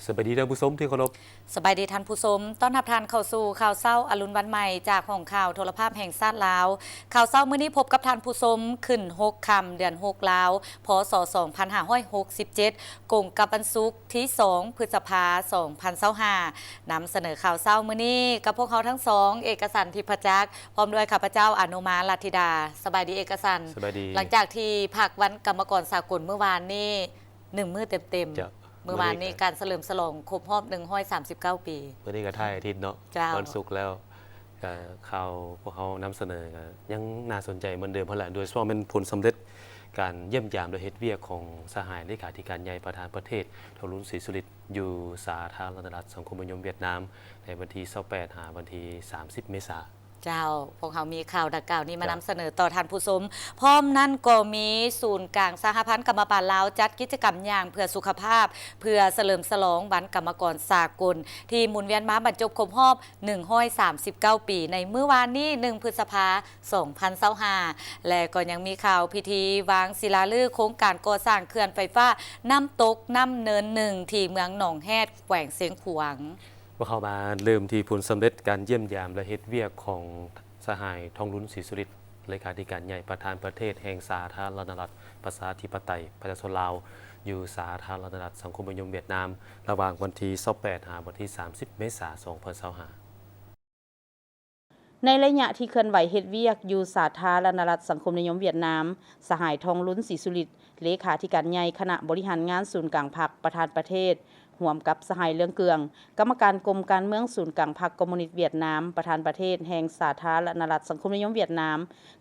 สวัสดีท่านผู้ชมที่เคารพสบายดีท่านผู้ชมต้อนรับท่านเข้าสู่ข่าวเช้าอรุณวันใหม่จากห้องข่าวโทรภาพแห่งชาติลาวข่าวเช้ามื้อนี้พบกับท่านผู้ชมขึ้น6ค่ำเดือน6ลาวพศ2567กงกับวันศุกร์ที่2พฤษภาคม2025นำเสนอข่าวเช้ามื้อนี้กับพวกเขาทั้งสองเอกสันทิพจักรพร้อมด้วยข้าพเจ้าอนุมาลัทธิดาสบายดีเอกสันสบายดีหลังจากที่พักวันกรรมกรสากลเมื่อวานนี้1มื้อเต็มเมื่อวานนี้การเฉลิมฉลองครบรอบ139 ปีเมื่อนี้ก็ท้ายอาทิตย์เนาะวันศุกร์แล้วข่าวพวกเขานำเสนอยังน่าสนใจเหมือนเดิมเพราะแหละโดยเฉพาะเป็นผลสำเร็จการเยี่ยมยามโดยเฮ็ดเวียกของสหายเลขาธิการใหญ่ประธานประเทศทรุณศรีสุริตอยู่สาธารณรัฐสังคมนิยมเวียดนามในวันที่28หาวันที่30เมษายนเจ้าพวกเขามีข่าวดังกล่าวนี้มานำเสนอต่อท่านผู้ชมพร้อมนั่นก็มีศูนย์กลางสหพันธ์กรรมการลาวจัดกิจกรรมอย่างเพื่อสุขภาพเพื่อเฉลิมฉลองวันกรรมกรสากลที่หมุนเวียนมาบรรจบครบรอบ139 ปีในเมื่อวานนี้1พฤษภาคม2025และก็ยังมีข่าวพิธีวางศิลาฤกษ์โครงการก่อสร้างเขื่อนไฟฟ้าน้ำตกน้ำเนินหนึ่งที่เมืองหนองแฮดแขวงเสียงขวางว่าเข้ามาเริ่มที่ผลสำเร็จการเยี่ยมยามและเฮ็ดเวียกของสหายทองรุ้นศรีสุริตเลขาธิการใหญ่ประธานประเทศแห่งสาธารณรัฐประชาธิปไตยประชาชนลาวอยู่สาธารณรัฐสังคมนิยมเวียดนามระหว่างวันที่28หาวันที่30เมษายน2025ในระยะที่เคลื่อนไหวเฮ็ดเวียกอยู่สาธารณรัฐสังคมนิยมเวียดนามสหายทองรุ้นศรีสุริตเลขาธิการใหญ่คณะบริหารงานศูนย์กลางพรรคประธานประเทศร่วมกับสหายเรื่องเกืองกรรมการกรมการเมืองศูนย์กลางพรรคคอมมิวนิสต์เวียดนามประธานประเทศแห่งสาธารณรัฐสังคมนิยมเวียดนาม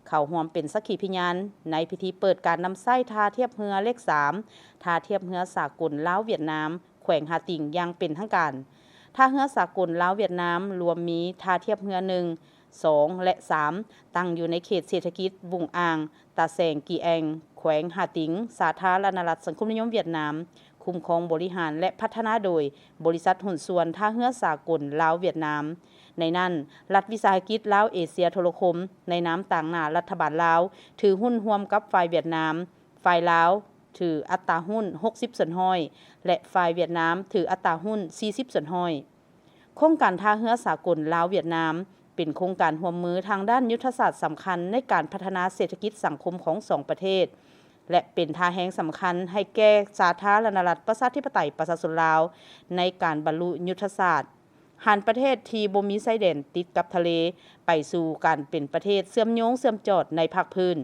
เข้าร่วมเป็นสักขีพยานในพิธีเปิดการนำไส้ท่าเทียบเรือเลข3ท่าเทียบเรือสากลลาวเวียดนามแขวงฮาติงอย่างเป็นทางการท่าเรือสากลลาวเวียดนามรวมมีท่าเทียบเรือ1 2 และ 3 ตั้งอยู่ในเขตเศรษฐกิจวุงอ่างตาแสงกีแองแขวงฮาติงสาธารณรัฐสังคมนิยมเวียดนามคุ้มครองบริหารและพัฒนาโดยบริษัทหุ้นส่วนท่าเรือสากลลาวเวียดนามในนั้นรัฐวิสาหกิจลาวเอเชียโทรคมในนามต่างหน้ารัฐบาลลาวถือหุ้นร่วมกับฝ่ายเวียดนามฝ่ายลาวถืออัตราหุ้น60%และฝ่ายเวียดนามถืออัตราหุ้น40%โครงการท่าเรือสากลลาวเวียดนามเป็นโครงการร่วมมือทางด้านยุทธศาสตร์สำคัญในการพัฒนาเศรษฐกิจสังคมของ2ประเทศและเป็นท่าแห่งสำคัญให้แก่สาธารณรัฐประชาธิปไตยประชาชนลาวในการบรรลุยุทธศาสตร์หันประเทศที่บ่มีชายแดนติดกับทะเลไปสู่การเป็นประเทศเชื่อมโยงเชื่อมจอดในภาคพื้น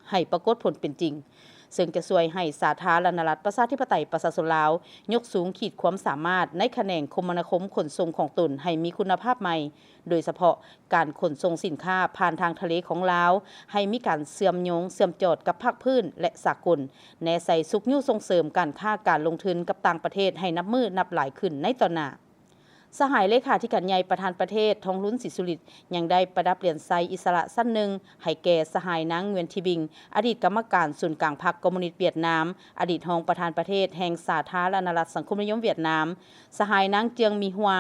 ให้ปรากฏผลเป็นจริงซึ่งจะช่วยให้สาธารณรัฐประชาธิปไตยประชาชนลาวยกสูงขีดความสามารถในแขนงคมนาคมขนส่งของตนให้มีคุณภาพใหม่โดยเฉพาะการขนส่งสินค้าผ่านทางทะเลของลาวให้มีการเชื่อมโยงเชื่อมจอดกับภาคพื้นและสากลแนใส่สุกยุ่ส่งเสริมการค้าการลงทุนกับต่างประเทศให้นับมือนับหลายขึ้นในต่อหน้าสหายเลขาธิการใหญ่ประธานประเทศทองรุ้นศรีสุริตยังได้ประดับเหรียญไซอิสระสั้นหนึ่งให้แก่สหายนางเงวียนทิบิงอดีตกรรมการศูนย์กลางพรรคคอมมิวนิสต์เวียดนามอดีตรองประธานประเทศแห่งสาธารณรัฐสังคมนิยมเวียดนามสหายนางเจียงมีฮัว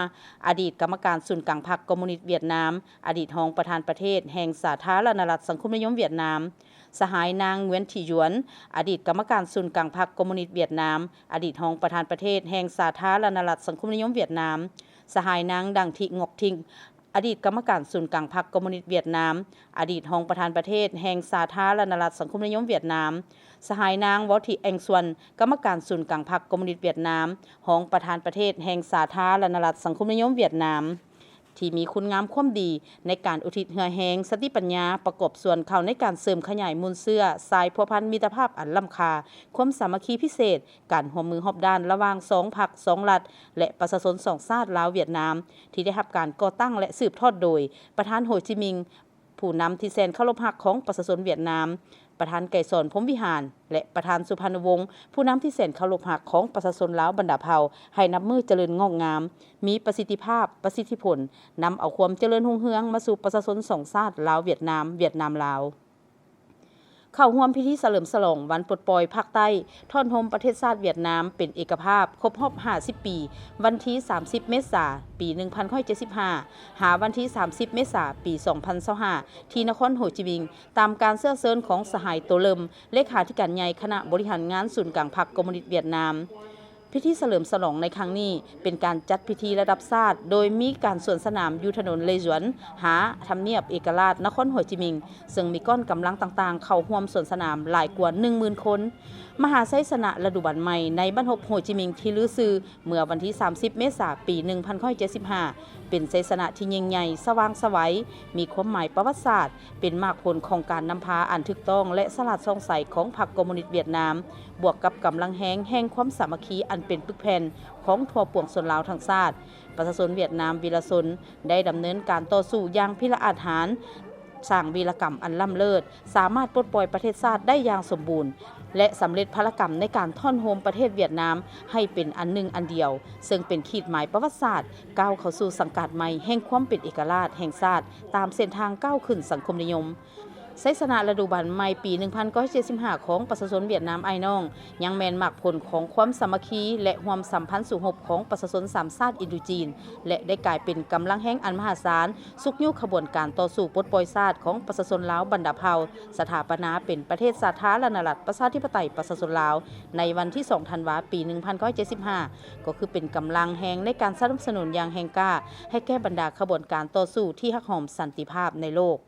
อดีตกรรมการศูนย์กลางพรรคคอมมิวนิสต์เวียดนามอดีตรองประธานประเทศแห่งสาธารณรัฐสังคมนิยมเวียดนามสหายนางเวียนถี่หยวนอดีตกรรมการศูนย์กลางพรรคคอมมิวนิสต์เวียดนามอดีตรองประธานประเทศแห่งสาธารณรัฐสังคมนิยมเวียดนามสหายนางดังทิงอกทิงอดีตกรรมการศูนย์กลางพรรคคอมมิวนิสต์เวียดนามอดีตรองประธานประเทศแห่งสาธารณรัฐสังคมนิยมเวียดนามสหายนางวอทิแองซวนกรรมการศูนย์กลางพรรคคอมมิวนิสต์เวียดนามรองประธานประเทศแห่งสาธารณรัฐสังคมนิยมเวียดนามที่มีคุณงามความดีในการอุทิศเหือแหงสติปัญญาประกอบส่วนเข้าในการเสริมขยายมูลเสื้อสายพัวพันมิตรภาพอันล้ำค่าความสามัคคีพิเศษการร่วมมือรอบด้านระหว่าง2พรรค2รัฐและประชาชน2ชาติลาวเวียดนามที่ได้รับการก่อตั้งและสืบทอดโดยประธานโฮจิมินห์ผู้นำที่แสนเคารพรักของประชาชนเวียดนามประธานไก่สอนพรหมวิหารและประธานสุพรรณวงศ์ผู้นำที่แสนเคารพรักของประชาชนลาวบรรดาเผ่าให้นับมือเจริญงอกงามมีประสิทธิภาพประสิทธิผลนำเอาความเจริญรุ่งเรืองมาสู่ประชาชนสองชาติลาวเวียดนามลาวเข้าร่วมพิธีเฉลิมฉลองวันปลดปล่อยภาคใต้ท่อนโฮมประเทศชาติเวียดนามเป็นเอกภาพครบรอบ50 ปีวันที่30 เมษายนปี 1975หาวันที่30 เมษายนปี 2025ที่นครโฮจิมินห์ตามการเสื้อเซินของสหายโตเลิมเลขาธิการใหญ่คณะบริหารงานศูนย์กลางพรรคคอมมิวนิสต์เวียดนาม พิธีเฉลิมฉลองในครั้งนี้เป็นการจัดพิธีระดับชาติโดยมีการสวนสนามอยู่ถนนเลหยวนหาทำเนียบเอกราชนครโฮจิมินห์ซึ่งมีก้อนกำลังต่างๆเข้าร่วมสวนสนามหลายกว่า 10,000 คนมหาไซสนะฤดูบันใหม่ในบ้านฮบโฮจิมินห์ที่ลือซื่อเมื่อวันที่ 30 เมษายน ปี 1975 เป็นไซสนะที่ยิ่งใหญ่สว่างไสวมีความหมายประวัติศาสตร์เป็นมากผลของการนำพาอันถูกต้องและสลัดส่องใสของพรรคคอมมิวนิสต์เวียดนามบวกกับกำลังแห่งความสามัคคีอันเป็นปึกแผ่นของทั่วปวงชนลาวทั้งชาติประชาชนเวียดนามวีรชนได้ดำเนินการต่อสู้อย่างพิละอาหารสร้างวีรกรรมอันล้ำเลิศสามารถปลดปล่อยประเทศชาติได้อย่างสมบูรณ์และสำเร็จภารกรรมในการท่อนโฮมประเทศเวียดนามให้เป็นอันหนึ่งอันเดียวซึ่งเป็นขีดหมายประวัติศาสตร์ก้าวเข้าสู่สังกัดใหม่แห่งความเป็นเอกราชแห่งชาติตามเส้นทางก้าวขึ้นสังคมนิยมไซสนะฤดูบันใหม่ปี 1975 ของประชาชนเวียดนามไอ้น้องยังแมนมากผลของความสามัคคีและความสัมพันธ์สู่หบของประชาชนสามชาติอินโดจีนและได้กลายเป็นกำลังแห่งอันมหาศาลสุกยุขบวนการต่อสู้ปลดปล่อยชาติของประชาชนลาวบรรดาเผ่าสถาปนาเป็นประเทศสาธารณรัฐประชาธิปไตยประชาชนลาวในวันที่ 2 ธันวาคม ปี 1975 ก็คือเป็นกำลังแห่งในการสนับสนุนอย่างแห่งกล้าให้แก้บรรดาขบวนการต่อสู้ที่ฮักหอมสันติภาพในโลก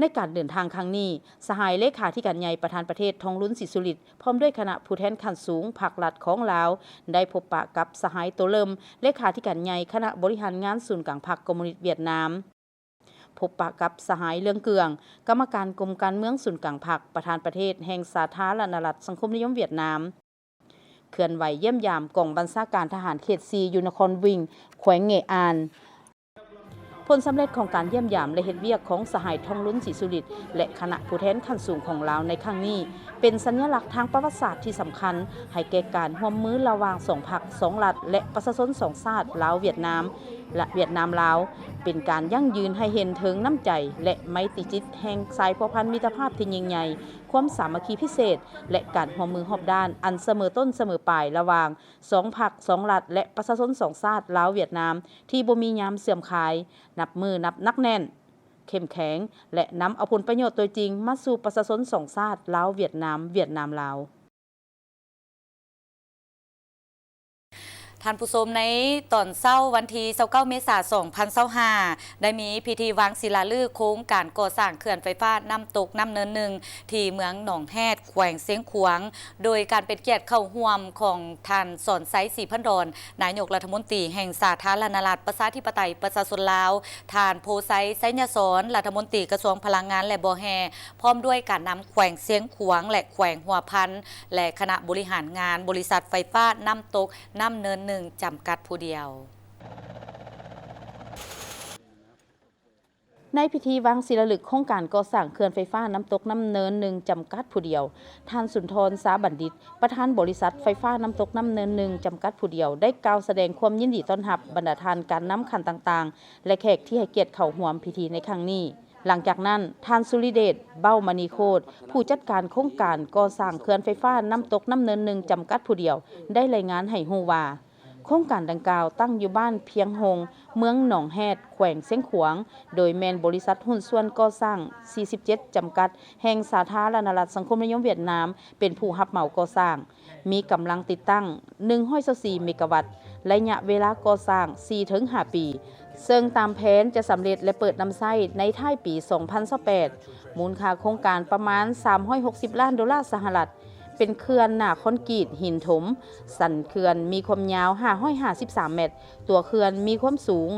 ในการเดินทางครั้งนี้สหายเลขาธิการใหญ่ประธานประเทศทองลุ้นศรีสุริตพร้อมด้วยคณะผู้แทนขั้นสูงภาครัฐของลาวได้พบปะกับสหายโตเลิมเลขาธิการใหญ่คณะบริหารงานศูนย์กลางพรรคคอมมิวนิสต์เวียดนามพบปะกับสหายเลืองเกืองกรรมการกรมการเมืองศูนย์กลางพรรคประธานประเทศแห่งสาธารณรัฐสังคมนิยมเวียดนามเคลื่อนไหวเยี่ยมยามกองบัญชาการทหารเขต4ยูนครวิงแขวงเงอานผลสำเร็จของการเยี่ยมยามและเฮ็ดเวียกของสหายทองลุ้นศรีสุริตและคณะผู้แทนขั้นสูงของลาวในครั้งนี้เป็นสัญลักษณ์ทางประวัติศาสตร์ที่สำคัญให้แก่การร่วมมือระหว่าง2พรรค2รัฐและประชาชน2ชาติลาวเวียดนามและเวียดนามลาวเป็นการยั่งยืนให้เห็นถึงน้ำใจและไมตรีจิตแห่งสายพัวพันมิตรภาพที่ยิ่งใหญ่ความสามัคคีพิเศษและการร่วมมือรอบด้านอันเสมอต้นเสมอปลายระหว่าง2พรรค2รัฐและประชาชน2ชาติลาวเวียดนามที่บ่มียามเสื่อมคลายนับมือนับนักแน่นเข้มแข็งและนำเอาผลประโยชน์โดยจริงมาสู่ประชาชน2ชาติลาวเวียดนามเวียดนามลาวท่านผู้ชมในตอนเช้าวันที่29 เมษายน 2025ได้มีพิธีวางศิลาฤกษ์โครงการก่อสร้างเขื่อนไฟฟ้าน้ำตกน้ำเนินหนึ่งที่เมืองหนองแฮดแขวงเสียงขวางโดยการเป็นเกียรติเข้าร่วมของท่านสอนไซศรีพันดรนายกรัฐมนตรีแห่งสาธารณรัฐประชาธิปไตยประชาชนลาวท่านโพไซไซญสอนรัฐมนตรีกระทรวงพลังงานและบ่อแฮพร้อมด้วยการนำแขวงเสียงขวางและแขวงหัวพันและคณะบริหารงานบริษัทไฟฟ้าน้ำตกน้ำเนินหนึ่งจำกัดผู้เดียวในพิธีวางศิลาฤกษ์โครงการก่อสร้างเขื่อนไฟฟ้าน้ำตกน้ำเนินหนึ่งจำกัดผู้เดียวท่านสุนทรสาบัณฑิตประธานบริษัทไฟฟ้าน้ำตกน้ำเนินหนึ่งจำกัดผู้เดียวได้กล่าวแสดงความยินดีต้อนรับบรรดาท่านการนำขันต่างๆและแขกที่ให้เกียรติเข้าร่วมพิธีในครั้งนี้หลังจากนั้นท่านสุริเดชเบ้ามณีโคตรผู้จัดการโครงการก่อสร้างเขื่อนไฟฟ้าน้ำตกน้ำเนินหนึ่งจำกัดผู้เดียวได้รายงานให้ฮู้ว่าโครงการดังกล่าวตั้งอยู่บ้านเพียงหงเมืองหนองแฮดแขวงเสียงขวางโดยแมนบริษัทหุ้นส่วนก่อสร้าง47จำกัดแห่งสาธารณรัฐสังคมนิยมเวียดนามเป็นผู้รับเหมาก่อสร้างมีกำลังติดตั้ง124เมกะวัตต์ระยะเวลาก่อสร้าง 4-5 ปีซึ่งตามแผนจะสำเร็จและเปิดนำใช้ในท้ายปี 2028มูลค่าโครงการประมาณ$360 ล้านเป็นเขื่อนหน้าคอนกรีตหินถมสันเขื่อนมีความยาว553เมตรตัวเขื่อนมีความสูง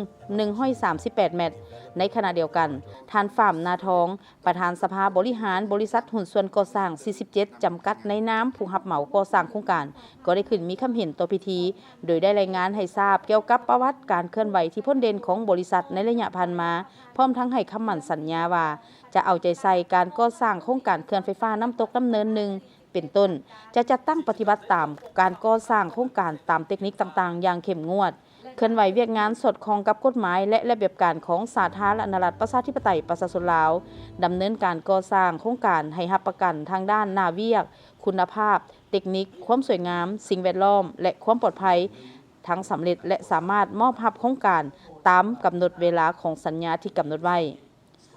138เมตรในขณะเดียวกันท่านฝ่ามนาทองประธานสภาบริหารบริษัทหุ้นส่วนก่อสร้าง47จำกัดในนามผู้รับเหมาก่อสร้างโครงการก็ได้ขึ้นมีคำเห็นต่อพิธีโดยได้รายงานให้ทราบเกี่ยวกับประวัติการเคลื่อนไหวที่พ้นเด่นของบริษัทในระยะผ่านมาพร้อมทั้งให้คำมั่นสัญญาว่าจะเอาใจใส่การก่อสร้างโครงการเขื่อนไฟฟ้าน้ำตกน้ำเนินหนึ่งเป็นต้นจะจัดตั้งปฏิบัติตามการก่อสร้างโครงการตามเทคนิคต่างๆอย่างเข้มงวดเคลื่อนไหวเวียกงานสดคล้องกับกฎหมายและระเบียบการของสาธารณรัฐประชาธิปไตยประชาชนลาวดำเนินการก่อสร้างโครงการให้รับประกันทางด้านหน้าเวียกคุณภาพเทคนิคความสวยงามสิ่งแวดล้อมและความปลอดภัยทั้งสำเร็จและสามารถมอบรับโครงการตามกำหนดเวลาของสัญญาที่กำหนดไว้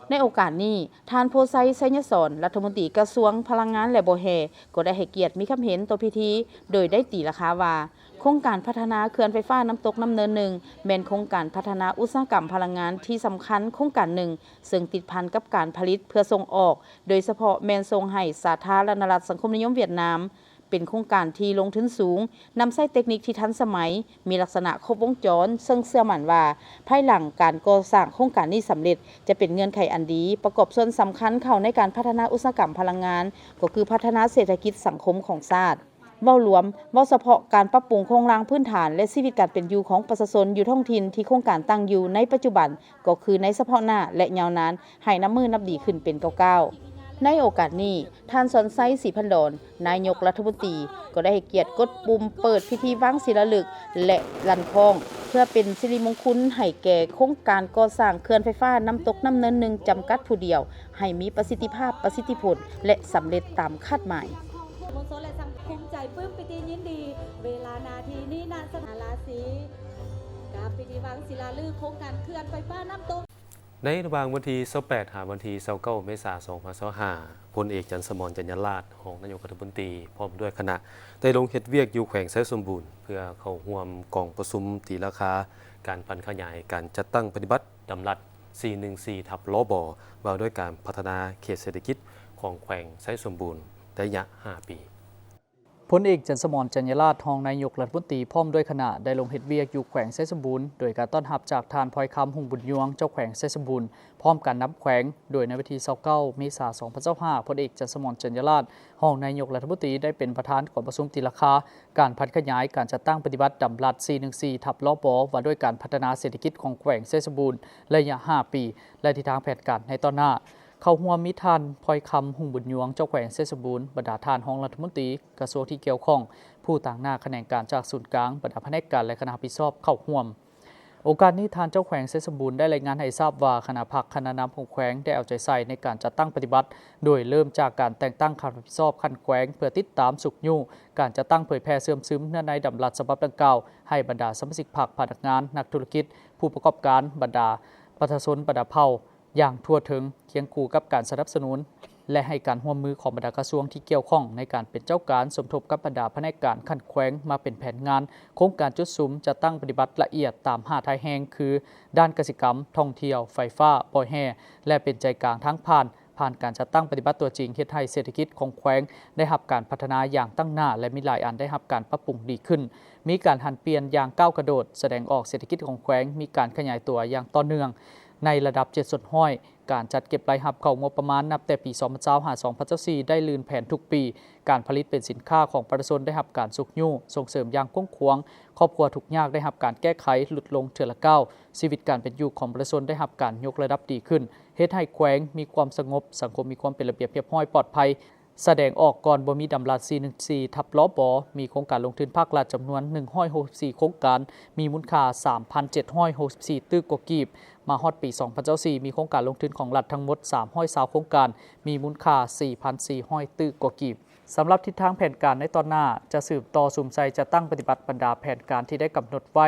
ในโอกาสนี้ท่านโพไซไซยสอนรัฐมนตรีกระทรวงพลังงานและบ่อแห่ก็ได้ให้เกียรติมีคำเห็นต่อพิธีโดยได้ตีราคาว่าโครงการพัฒนาเขื่อนไฟฟ้าน้ำตกน้ำเนินหนึ่งแม่นโครงการพัฒนาอุตสาหกรรมพลังงานที่สำคัญโครงการหนึ่งซึ่งติดพันกับการผลิตเพื่อส่งออกโดยเฉพาะแม่นส่งให้สาธารณรัฐสังคมนิยมเวียดนามเป็นโครงการที่ลงทุนสูงนำใช้เทคนิคที่ทันสมัยมีลักษณะครบวงจรซึ่งเชื่อมั่นว่าภายหลังการก่อสร้างโครงการนี้สำเร็จจะเป็นเงื่อนไขอันดีประกอบส่วนสำคัญเข้าในการพัฒนาอุตสาหกรรมพลังงานก็คือพัฒนาเศรษฐกิจสังคมของชาติเว้ารวมเว้าเฉพาะการปรับปรุงโครงร่างพื้นฐานและชีวิตการเป็นอยู่ของประชาชนอยู่ท้องถิ่นที่โครงการตั้งอยู่ในปัจจุบันก็คือในเฉพาะหน้าและยาวนานให้น้ำมือนับดีขึ้นเป็นก้าวในโอกาสนี้ท่านสอนไซศรีพันดรนายกรัฐมนตรีก็ได้ให้เกียรติกดปุ่มเปิดพิธีวางศิลาฤกษ์และลั่นคล้องเพื่อเป็นสิริมงคลให้แก่โครงการก่อสร้างเขื่อนไฟฟ้าน้ำตกน้ำเนินหนึ่งจำกัดผู้เดียวให้มีประสิทธิภาพประสิทธิผลและสำเร็จตามคาดหมายมงคลและสังคมใจปลื้มปิติยินดีเวลานาทีนี้นานสถาราศีกับพิธีวางศิลาฤกษ์โครงการเขื่อนไฟฟ้าน้ำตกในระหว่างวันที่28หาวันที่29เมษายน2025พลเอกจันทร์สมร จันยราชรองนายกรัฐมนตรีพร้อมด้วยคณะได้ลงเฮ็ดเวียกอยู่แขวงไซสมบูรณ์เพื่อเข้าร่วมกองประชุมตีราคาการพันขยายการจัดตั้งปฏิบัติดำรัส 414 ทับลบว่าด้วยการพัฒนาเขตเศรษฐกิจของแขวงไซสมบูรณ์ระยะ 5 ปีพลเอกจันทร์สมร จันยราชรองนายกรัฐมนตรีพร้อมด้วยคณะได้ลงเฮ็ดเวียกอยู่แขวงไซสมบูรณ์โดยการต้อนรับจากทานพลอยคำหุ่งบุญยวงเจ้าแขวงไซสมบูรณ์พร้อมการนับแขวงโดยในวันที่29เมษายน2025พลเอกจันทร์สมร จันยราชรองนายกรัฐมนตรีได้เป็นประธานของประชุมตีราคาการพัฒนาขยายการจัดตั้งปฏิบัติดำรัส 414 ทับลบว่าด้วยการพัฒนาเศรษฐกิจของแขวงไซสมบูรณ์ระยะ 5 ปีและทิศทางแผนการในตอนหน้าเข้าร่วมมิทานพลอยคำหุ่งบุญยวงเจ้าแขวงไซสมบูรณ์บรรดาทานห้องรัฐมนตรีกระทรวงที่เกี่ยวข้องผู้ต่างหน้าแขนงการจากศูนย์กลางบรรดาแผนกการและคณะรับผิดชอบเข้าร่วมโอกาสนี้ทานเจ้าแขวงไซสมบูรณ์ได้รายงานให้ทราบว่าคณะพักคณะนำของแขวงได้เอาใจใส่ในการจัดตั้งปฏิบัติโดยเริ่มจากการแต่งตั้งคณะรับผิดชอบขั้นแขวงเพื่อติดตามสุขยู่การจัดตั้งเผยแพร่เสื่อมซึมเนื้อในดำรัสฉบับดังกล่าวให้บรรดาสมาชิกพรรคพนักงานนักธุรกิจผู้ประกอบการบรรดาประชาชนบรรดาเผ่าอย่างทั่วถึงเคียงคู่กับการสนับสนุนและให้การร่วมมือของบรรดากระทรวงที่เกี่ยวข้องในการเป็นเจ้าการสมทบกับบรรดาแผนกการขั้นแขวงมาเป็นแผนงานโครงการจุดซุ้มจะตั้งปฏิบัติละเอียดตาม5ท้ายแห่งคือด้านเกษตรกรรมท่องเที่ยวไฟฟ้าปล่อยแห่และเป็นใจกลางทั้งผ่านการจัดตั้งปฏิบัติตัวจริงเฮ็ดให้เศรษฐกิจของแขวงได้รับการพัฒนาอย่างตั้งหน้าและมีหลายอันได้รับการปรับปรุงดีขึ้นมีการหันเปลี่ยนอย่างก้าวกระโดดแสดงออกเศรษฐกิจของแขวงมีการขยายตัวอย่างต่อเนื่องในระดับ7ส่วนห้อยการจัดเก็บรายรับเข้างบประมาณนับแต่ปี2025-2024ได้ลื่นแผนทุกปีการผลิตเป็นสินค้าของประชาชนได้รับการสุขยู่ส่งเสริมอย่างกว้างขวางครอบครัวทุกยากได้รับการแก้ไขหลุดลงเทื่อละก้าวชีวิตการเป็นอยู่ของประชาชนได้รับการยกระดับดีขึ้นเฮ็ดให้แขวงมีความสงบสังคมมีความเป็นระเบียบเรียบร้อยปลอดภัยแสดงออกก่อนบ่มีดำรัส 414 ทับลบมีโครงการลงทุนภาครัฐจำนวน164โครงการมีมูลค่า 3,764 ตื้อกว่ากีบมาฮอดปี2024มีโครงการลงทุนของรัฐทั้งหมด320โครงการมีมูลค่า 4,400 ตื้อกว่ากีบสำหรับทิศทางแผนการในตอนหน้าจะสืบต่อสุ่มใจจะตั้งปฏิบัติบรรดาแผนการที่ได้กำหนดไว้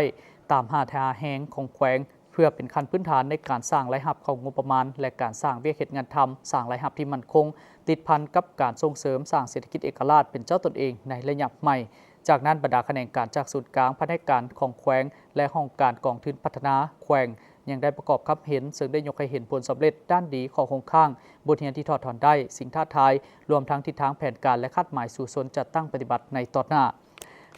ตาม5ทางแห่งของแขวงเพื่อเป็นขั้นพื้นฐานในการสร้างรายรับเข้างบประมาณและการสร้างเวียกเฮ็ดงานทำสร้างรายรับที่มั่นคงติดพันกับการส่งเสริมสร้างเศรษฐกิจเอกราชเป็นเจ้าตนเองในระยะใหม่จากนั้นบรรดาแขนงการจากศูนย์กลางแผนกการของแขวงและห้องการกองทุนพัฒนาแขวงยังได้ประกอบคับเห็นซึ่งได้ยกให้เห็นผลสำเร็จด้านดีของโครงข้างบทเรียนที่ถอดถอนได้สิ่งท้าทายรวมทั้งทิศทางแผนการและคาดหมายสู่สนจัดตั้งปฏิบัติในตอนหน้า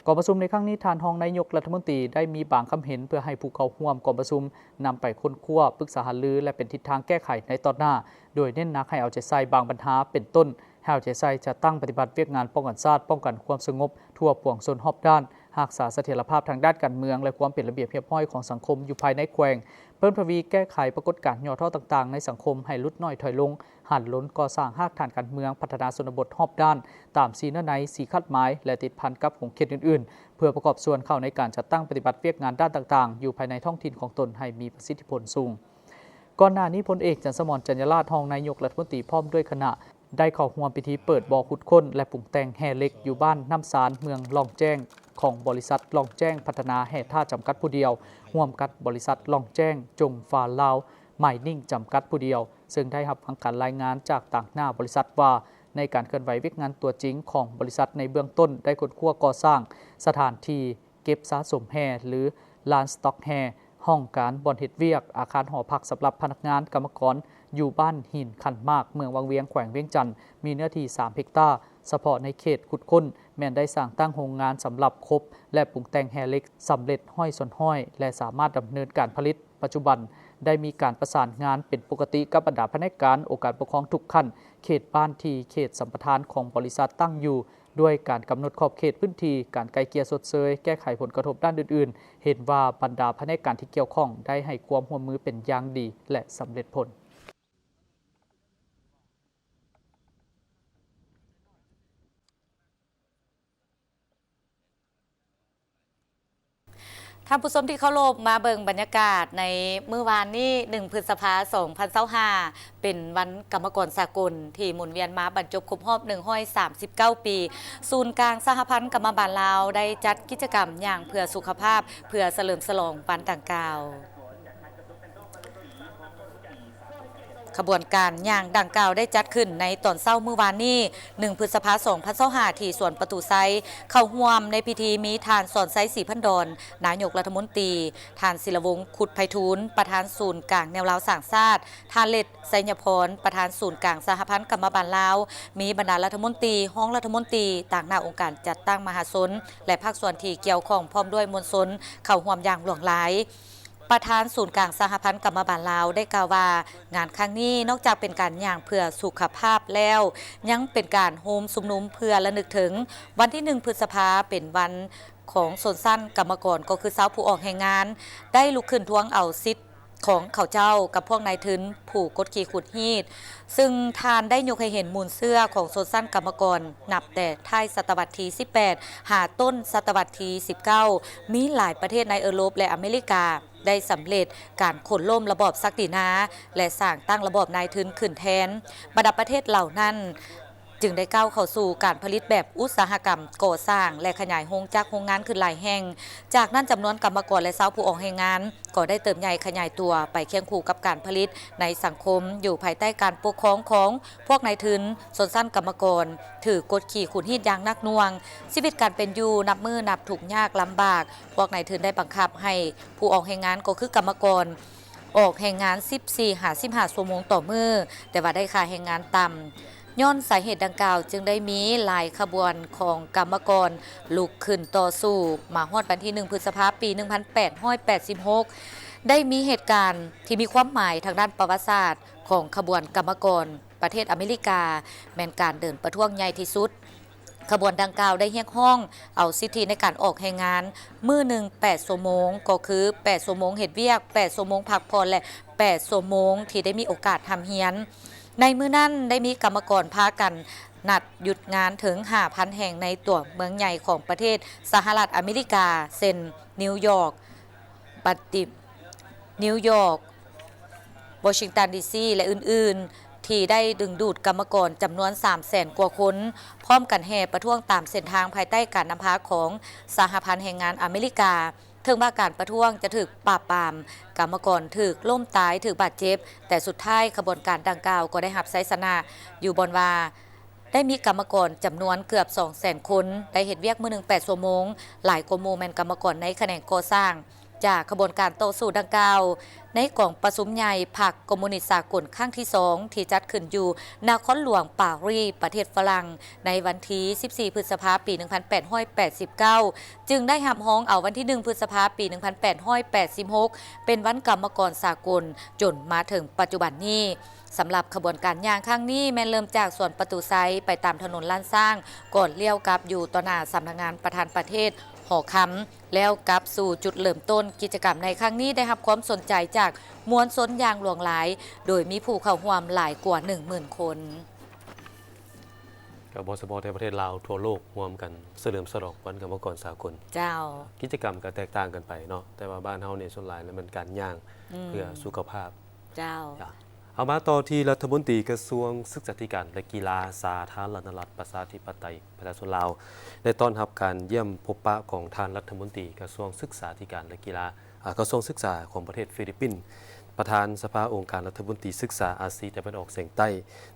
กองประชุมในครั้งนี้ทานรองนายกรัฐมนตรีได้มีบางคำเห็นเพื่อให้ผู้เข้าร่วมกองประชุมนำไปค้นคว้าปรึกษาหารือและเป็นทิศทางแก้ไขในตอนหน้าโดยเน้นหนักให้เอาใจใส่บางปัญหาเป็นต้นให้เอาใจใส่จะตั้งปฏิบัติเวียกงานป้องกันชาติป้องกันความสงบทั่วปวงชนรอบด้านรักษาเสถียรภาพทางด้านการเมืองและความเป็นระเบียบเรียบร้อยของสังคมอยู่ภายในแขวงเพิ่มทวีแก้ไขปรากฏการณ์ย่อท่อต่างๆในสังคมให้ลดน้อยถอยลงหันล้นก่อสร้างรากฐานการเมืองพัฒนาชนบทรอบด้านตามสีเนื้อในสีคัดหมายและติดพันกับของเขตอื่นๆเพื่อประกอบส่วนเข้าในการจัดตั้งปฏิบัติเวียกงานด้านต่างๆอยู่ภายในท้องถิ่นของตนให้มีประสิทธิผลสูงก่อนหน้านี้พลเอกจันทร์สมร จันยราชรองนายกรัฐมนตรีพร้อมด้วยคณะได้เข้าร่วมพิธีเปิดบ่อขุดค้นและปรุงแต่งแห่เหล็กอยู่บ้านน้ำสารเมืองลองแจ้งของบริษัทลองแจ้งพัฒนาแห่ท่าจำกัดผู้เดียวร่วมกับบริษัทลองแจ้งจงฟ้าลาว Mining จำกัดผู้เดียวซึ่งได้รับฟังการรายงานจากต่างหน้าบริษัทว่าในการเคลื่อนไหววิกงานตัวจริงของบริษัทในเบื้องต้นได้ค้นคว้าก่อสร้างสถานที่เก็บสะสมแฮหรือลานสต็อกแฮห้องการบ่อนเฮ็ดเวียกอาคารหอพักสำหรับพนักงานกรรมกรอยู่บ้านหินขันมากเมืองวังเวียงแขวงเวียงจันทน์มีเนื้อที่3เฮกตาร์เฉพาะในเขตขุดค้นแม้นได้สร้างตั้งโรงงานสำหรับคบและปรุงแต่งแฮเล็กสำเร็จห้อยส่วนห้อยและสามารถดำเนินการผลิตปัจจุบันได้มีการประสานงานเป็นปกติกับบรรดาพนักงานองค์การปกครองทุกขั้นเขตบ้านที่เขตสัมปทานของบริษัทตั้งอยู่ด้วยการกำหนดขอบเขตพื้นที่การไกลเกลี่ยสดเซยแก้ไขผลกระทบด้านอื่นๆเห็นว่าบรรดาพนักงานที่เกี่ยวข้องได้ให้ความร่วมมือเป็นอย่างดีและสำเร็จผล ท่านผู้ชมที่เคารพมาเบิ่งบรรยากาศในมื้อวานนี้1 พฤษภาคม 2025เป็นวันกรรมกรสากลที่หมุนเวียนมาบรรจบครบรอบ139 ปี ศูนย์กลางสหพันธ์กรรมบาลลาวได้จัดกิจกรรมอย่างเพื่อสุขภาพเพื่อเฉลิมฉลองวันดังกล่าวขบวนการย่างดังกล่าวได้จัดขึ้นในตอนเช้ามื้อวานนี้1 พฤษภาคม 2025ที่สวนประตูไซเข้าร่วมในพิธีมีทานสอนไซศรีพันดอนนายกรัฐมนตรีทานศิลวงศ์ขุดไพฑูรย์ประธานศูนย์กลางแนวลาวสร้างชาติทานเล็ดไสยพรประธานศูนย์กลางสหพันธ์กรรมบาลลาวมีบรรดารัฐมนตรีห้องรัฐมนตรีต่างหน้าองค์การจัดตั้งมหาชนและภาคส่วนที่เกี่ยวข้องพร้อมด้วยมวลชนเข้าร่วมอย่างหลวงหลายประธานศูนย์กลางสหพันธ์กรรมบาลลาวได้กล่าวว่างานครั้งนี้นอกจากเป็นการย่างเพื่อสุขภาพแล้วยังเป็นการโฮมสุมนุมเพื่อระลึกถึงวันที่1 พฤษภาเป็นวันของชนชั้นกรรมกรก็คือชาวผู้ออกแรงงานได้ลุกขึ้นทวงเอาสิทธิ์ของเขาเจ้ากับพวกนายทุนผู้กดขี่ขุดฮีดซึ่งทานได้ยกให้เห็นมูลเสื้อของชนชั้นกรรมกรนับแต่ท้ายศตวรรษที่18หาต้นศตวรรษที่19มีหลายประเทศในยุโรปและอเมริกาได้สำเร็จการขนล่มระบอบศักดินาและสร้างตั้งระบอบนายทุนขึ้นแทนบรรดาประเทศเหล่านั้นจึงได้ก้าวเข้าสู่การผลิตแบบอุตสาหกรรมก่อสร้างและขยายโรงจักรโรงงานขึ้นหลายแห่งจากนั้นจำนวนกรรมกรและชาวผู้ออกแรงงานก็ได้เติบใหญ่ขยายตัวไปเคียงคู่กับการผลิตในสังคมอยู่ภายใต้การปกครองของพวกนายทุนชนชั้นกรรมกรถือกดขี่ขุดฮีดอย่างหนักหน่วงชีวิตการเป็นอยู่นับมือนับถูกยากลำบากพวกนายทุนได้บังคับให้ผู้ออกแรงงานก็คือกรรมกรออกแรงงาน14-15 ชั่วโมงต่อมื้อแต่ว่าได้ค่าแรงงานต่ำย้อนสาเหตุดังกล่าวจึงได้มีหลายขบวนของกรรมกรลุกขึ้นต่อสู้มาฮอดวันที่1 พฤษภาคม ปี 1886 ได้มีเหตุการณ์ที่มีความหมายทางด้านประวัติศาสตร์ของขบวนกรรมกรประเทศอเมริกาแม้นการเดินประท้วงใหญ่ที่สุดขบวนดังกล่าวได้เรียกร้องเอาสิทธิในการออกแรงงานมื้อหนึ่ง8 ชั่วโมงก็คือ8 ชั่วโมงเฮ็ดเวียก8 ชั่วโมงพักผ่อนและ8 ชั่วโมงที่ได้มีโอกาสทำเฮียนในมื้อนั้นได้มีกรรมกรพากันนัดหยุดงานถึง 5,000 แห่งในตัวเมืองใหญ่ของประเทศสหรัฐอเมริกาเช่นนิวยอร์กวอชิงตันดีซีและอื่นๆที่ได้ดึงดูดกรรมกรจำนวน 300,000 กว่าคนพร้อมกันแห่ประท้วงตามเส้นทางภายใต้การนำพาของสหพันธ์แรงงานอเมริกาถึงว่าการประท้วงจะถูกปราบปรามกรรมกรถูกล่มตายถูกบาดเจ็บแต่สุดท้ายขบวนการดังกล่าวก็ได้รับชัยชนะอยู่บนว่าได้มีกรรมกรจำนวนเกือบ 200,000 คนได้เฮ็ดเวียกมื้อหนึ่ง8 ชั่วโมงหลายกว่าหมู่แม่นกรรมกรในแขนงก่อสร้างจากขบวนการต่อสู้ดังกล่าวในกองประชุมใหญ่พรรคคอมมิวนิสต์สากลครั้งที่2ที่จัดขึ้นอยู่นครหลวงปารีสประเทศฝรั่งในวันที่14 พฤษภาคม ปี 1889 จึงได้รับร้องเอาวันที่1 พฤษภาคม ปี 1886 เป็นวันกรรมกรสากลจนมาถึงปัจจุบันนี้สำหรับขบวนการย่างครั้งนี้แม้เริ่มจากสวนประตูไซไปตามถนนล้านสร้างก่อนเลี้ยวกลับอยู่ต่อหน้าสำนักงานประธานประเทศหอคำแล้วกลับสู่จุดเริ่มต้นกิจกรรมในครั้งนี้ได้รับความสนใจจากมวลชนอย่างหลวงหลายโดยมีผู้เข้าร่วมหลายกว่า 10,000 คนกับบสบในประเทศลาวทั่วโลกรวมกันเฉลิมฉลองวันกรรมกรสากลเจ้ากิจกรรมก็แตกต่างกันไปเนาะแต่ว่าบ้านเฮาเนี่ยส่วนหลายแล้วมันการย่างเพื่อสุขภาพเจ้าเอามาต่อที่รัฐมนตรีกระทรวงศึกษาธิการและกีฬาสาธารณรัฐประชาธิปไตยประชาชนลาวได้ต้อนรับการเยี่ยมพบปะของท่านรัฐมนตรีกระทรวงศึกษาธิการและกีฬากระทรวงศึกษาของประเทศฟิลิปปินส์ ประธานสภาองค์การรัฐมนตรีศึกษาอาซีตะวันออกเฉียงใต้